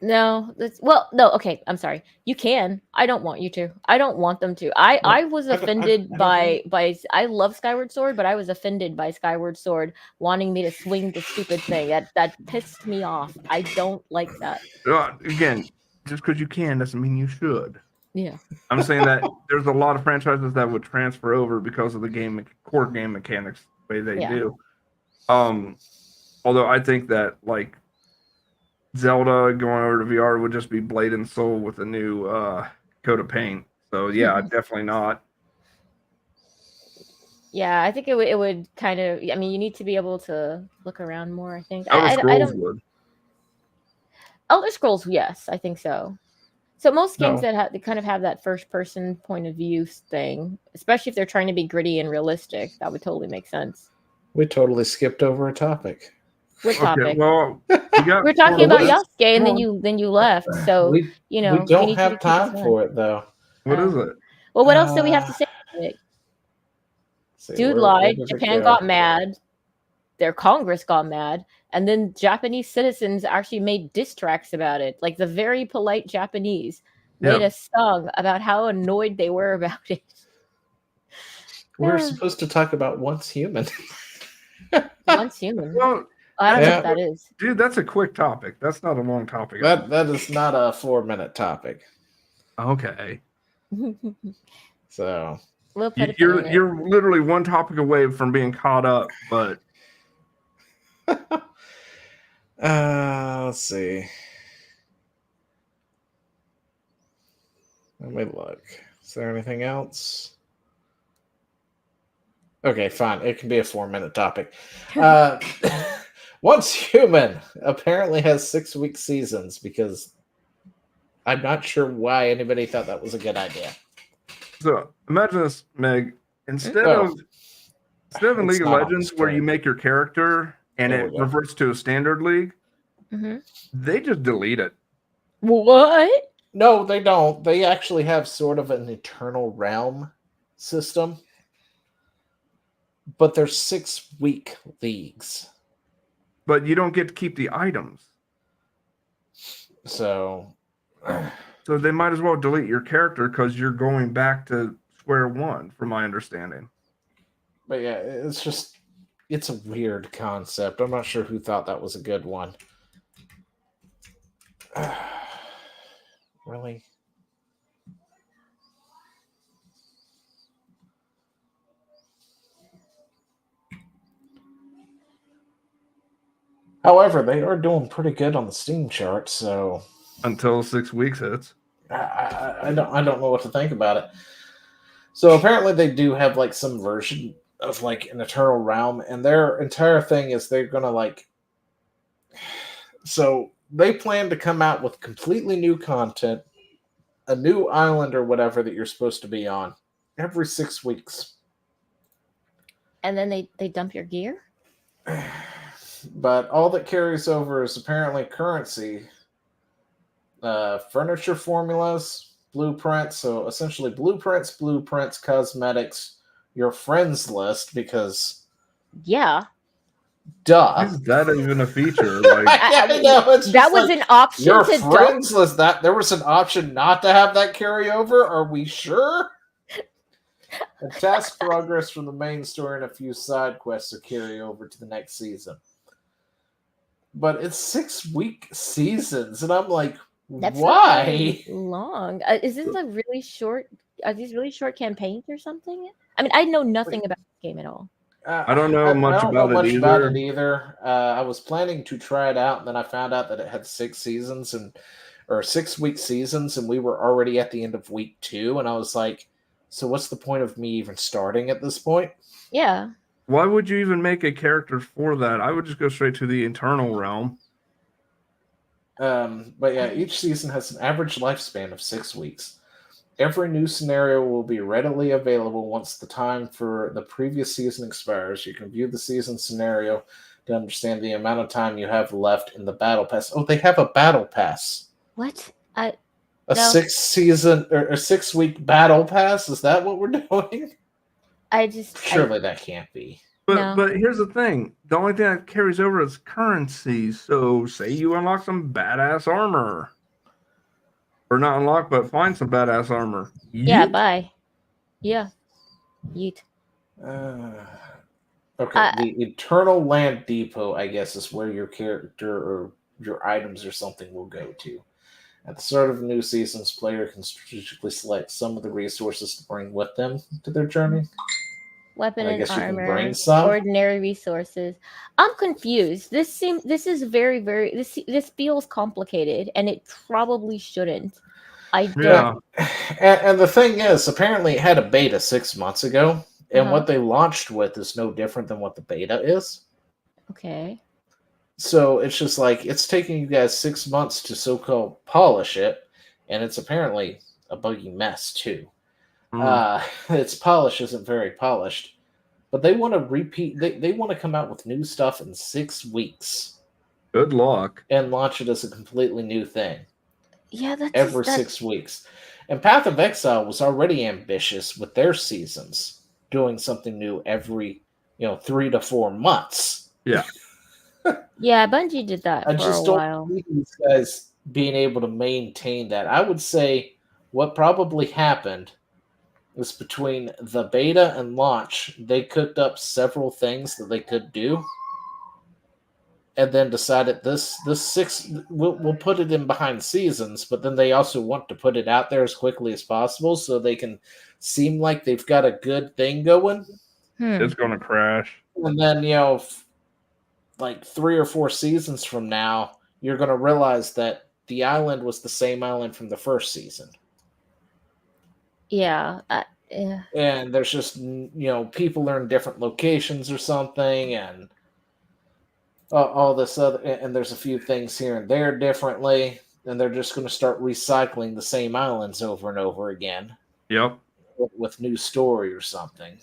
No, no, okay, I'm sorry. You can. I don't want you to. I don't want them to. I was offended by I love Skyward Sword, but I was offended by Skyward Sword wanting me to swing the stupid thing. That pissed me off. I don't like that. Again, just because you can doesn't mean you should. Yeah. I'm saying that there's a lot of franchises that would transfer over because of the core game mechanics the way they do. Although I think that like Zelda going over to VR would just be Blade and Soul with a new coat of paint. So yeah, definitely not. Yeah, I think it would kind of. I mean, you need to be able to look around more. I think. Elder I Scrolls don't. would. Elder Scrolls, yes, I think so. So most games No. that they kind of have that first person point of view thing, especially if they're trying to be gritty and realistic, that would totally make sense. We totally skipped over a topic. What topic? Okay, well, we're talking about Yasuke, and then you left. So we we don't need have you to keep time us for it though. What is it? Well, what else do we have to say? Dude where lied. did it Japan go? got mad. Their Congress got mad, and then Japanese citizens actually made diss tracks about it. Like the very polite Japanese made a song about how annoyed they were about it. We're supposed to talk about Once Human. Once Human. Well, I don't know what that is. Dude, that's a quick topic. That's not a long topic. That is not a 4-minute topic. Okay. So We'll put you're literally one topic away from being caught up, but let's see. Let me look. Is there anything else? Okay, fine. It can be a 4-minute topic. Once Human apparently has 6-week seasons because I'm not sure why anybody thought that was a good idea. So imagine this, Meg. Instead of in League of Legends where you make your character and it reverts to a standard league, they just delete it. What? No, they don't. They actually have sort of an Eternal Realm system, but they're 6-week leagues. But you don't get to keep the items. So they might as well delete your character because you're going back to square one, from my understanding. But yeah, it's a weird concept. I'm not sure who thought that was a good one. Really? However, they are doing pretty good on the Steam chart, so until 6 weeks hits. I don't know what to think about it. So apparently they do have like some version of like an Eternal Realm, and their entire thing is they're gonna like. So they plan to come out with completely new content, a new island or whatever that you're supposed to be on every 6 weeks. And then they dump your gear? But all that carries over is apparently currency, furniture formulas, blueprints. So essentially blueprints, cosmetics, your friends list, because yeah, duh. Is that even a feature? Like, that was an option. Your to friends list. That there was an option not to have that carry over. Are we sure? A task progress from the main story and a few side quests to carry over to the next season. But it's 6-week seasons, and I'm like, That's why? Long? Is this a really short? Are these really short campaigns or something? I mean, I know nothing about this game at all. I don't know much about it either. I was planning to try it out, and then I found out that it had 6 seasons or 6-week seasons, and we were already at the end of week 2, and I was like, so what's the point of me even starting at this point? Yeah. Why would you even make a character for that? I would just go straight to the Eternal Realm. But yeah, each season has an average lifespan of 6 weeks. Every new scenario will be readily available once the time for the previous season expires. You can view the season scenario to understand the amount of time you have left in the battle pass. Oh, they have a battle pass. What? A 6-week battle pass? Is that what we're doing? Surely that can't be. But here's the thing. The only thing that carries over is currency. So say you unlock some badass armor. Or not unlock, but find some badass armor. Yeah, bye. Yeah. Yeet. Okay, the Eternal Land Depot, I guess, is where your character or your items or something will go to. At the start of new seasons, player can strategically select some of the resources to bring with them to their journey. Weapon I and guess you can armor, bring some. ordinary resources. I'm confused. This is very, very this feels complicated, and it probably shouldn't. I don't. And the thing is, apparently it had a beta 6 months ago, and what they launched with is no different than what the beta is. Okay. So it's just like it's taking you guys 6 months to so-called polish it, and it's apparently a buggy mess too. Its polish isn't very polished, but they want to repeat. They want to come out with new stuff in 6 weeks. Good luck. And launch it as a completely new thing. Yeah, that's every 6 weeks. And Path of Exile was already ambitious with their seasons, doing something new every 3 to 4 months. Yeah. Yeah, Bungie did that for just a while. Don't see these guys being able to maintain that. I would say what probably happened is between the beta and launch, they cooked up several things that they could do, and then decided this 6 we'll put it in behind seasons, but then they also want to put it out there as quickly as possible so they can seem like they've got a good thing going. It's going to crash. And then, like 3 or 4 seasons from now, you're going to realize that the island was the same island from the first season. Yeah. Yeah. And there's just, people are in different locations or something, and all this other, and there's a few things here and there differently, and they're just going to start recycling the same islands over and over again. Yep. With new story or something.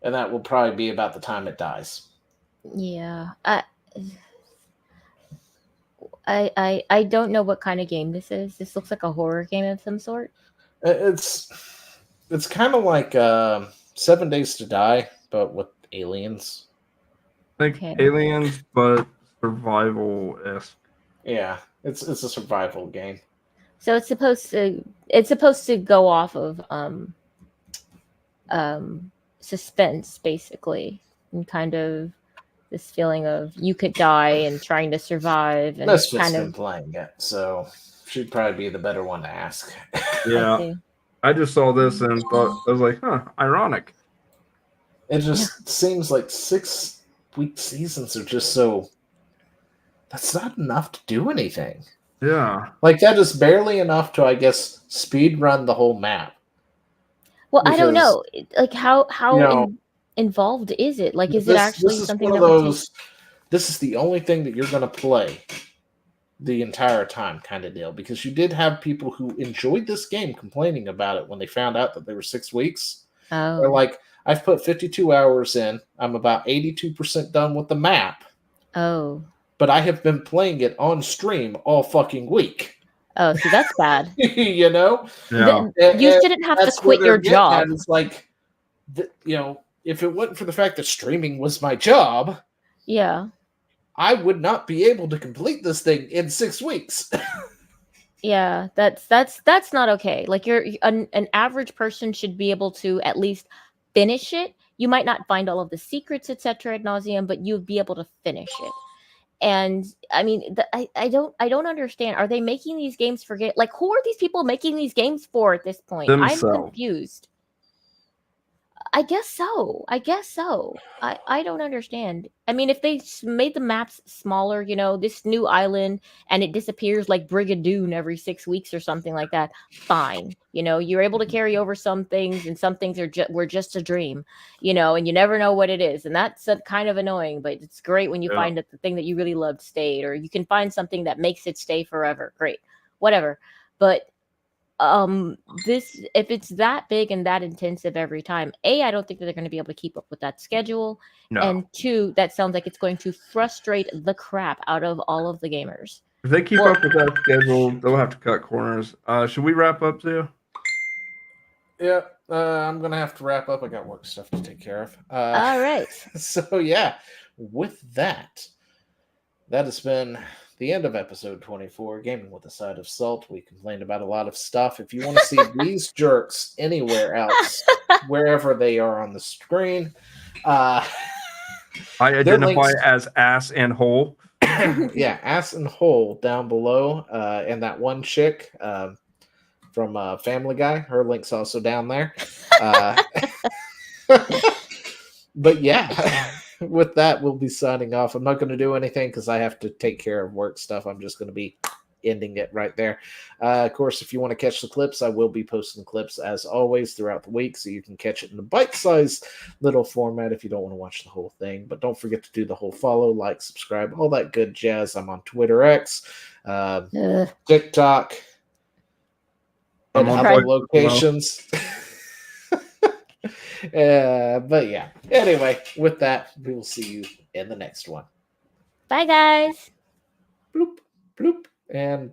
And that will probably be about the time it dies. Yeah. I don't know what kind of game this is. This looks like a horror game of some sort. It's kind of like 7 Days to Die, but with aliens. Like aliens, but survival-esque. Yeah, it's a survival game. So it's supposed to go off of suspense, basically, and kind of this feeling of you could die and trying to survive, and Misfit's kind been of playing it, so she'd probably be the better one to ask. Yeah, I just saw this and thought, I was like, ironic. It just seems like 6-week seasons are just so. That's not enough to do anything. Yeah. Like, that is barely enough to, I guess, speed run the whole map. Well, I don't know. Like, how involved is it? Like, is it actually something that would take... This is the only thing that you're going to play the entire time kind of deal. Because you did have people who enjoyed this game complaining about it when they found out that they were 6 weeks. Oh. They're like, I've put 52 hours in. I'm about 82% done with the map. Oh. But I have been playing it on stream all fucking week. Oh, see, that's bad. You know? Yeah. You shouldn't have to quit your job. It's like, if it wasn't for the fact that streaming was my job, yeah, I would not be able to complete this thing in 6 weeks. Yeah, that's not okay. Like, an average person should be able to at least finish it. You might not find all of the secrets, etc. ad nauseum, but you'd be able to finish it. And I mean, I don't understand. Are they making these games for like, who are these people making these games for at this point? Themselves. I'm confused. I guess so. I don't understand. I mean, if they made the maps smaller, this new island, and it disappears like Brigadoon every 6 weeks or something like that, fine. You're able to carry over some things, and some things were just a dream, and you never know what it is. And that's kind of annoying, but it's great when you find that the thing that you really loved stayed, or you can find something that makes it stay forever. Great. Whatever. But if it's that big and that intensive every time, I don't think that they're going to be able to keep up with that schedule. No. And 2, that sounds like it's going to frustrate the crap out of all of the gamers. If they keep up with that schedule, they'll have to cut corners. Should we wrap up too? Yeah. I'm gonna have to wrap up. I got work stuff to take care of. All right. So yeah, with that, that has been the end of episode 24, Gaming with a Side of Salt. We complained about a lot of stuff. If you want to see these jerks anywhere else, wherever they are on the screen, I identify as ass and hole. Yeah, ass and hole down below, and that one chick from Family Guy. Her link's also down there. But yeah, with that, we'll be signing off. I'm not going to do anything because I have to take care of work stuff. I'm just going to be ending it right there. Of course, if you want to catch the clips, I will be posting clips as always throughout the week, so you can catch it in a bite-sized little format if you don't want to watch the whole thing. But don't forget to do the whole follow, like, subscribe, all that good jazz. I'm on Twitter X, TikTok, and other locations. But yeah, anyway, with that, we will see you in the next one. Bye, guys. Bloop, bloop, and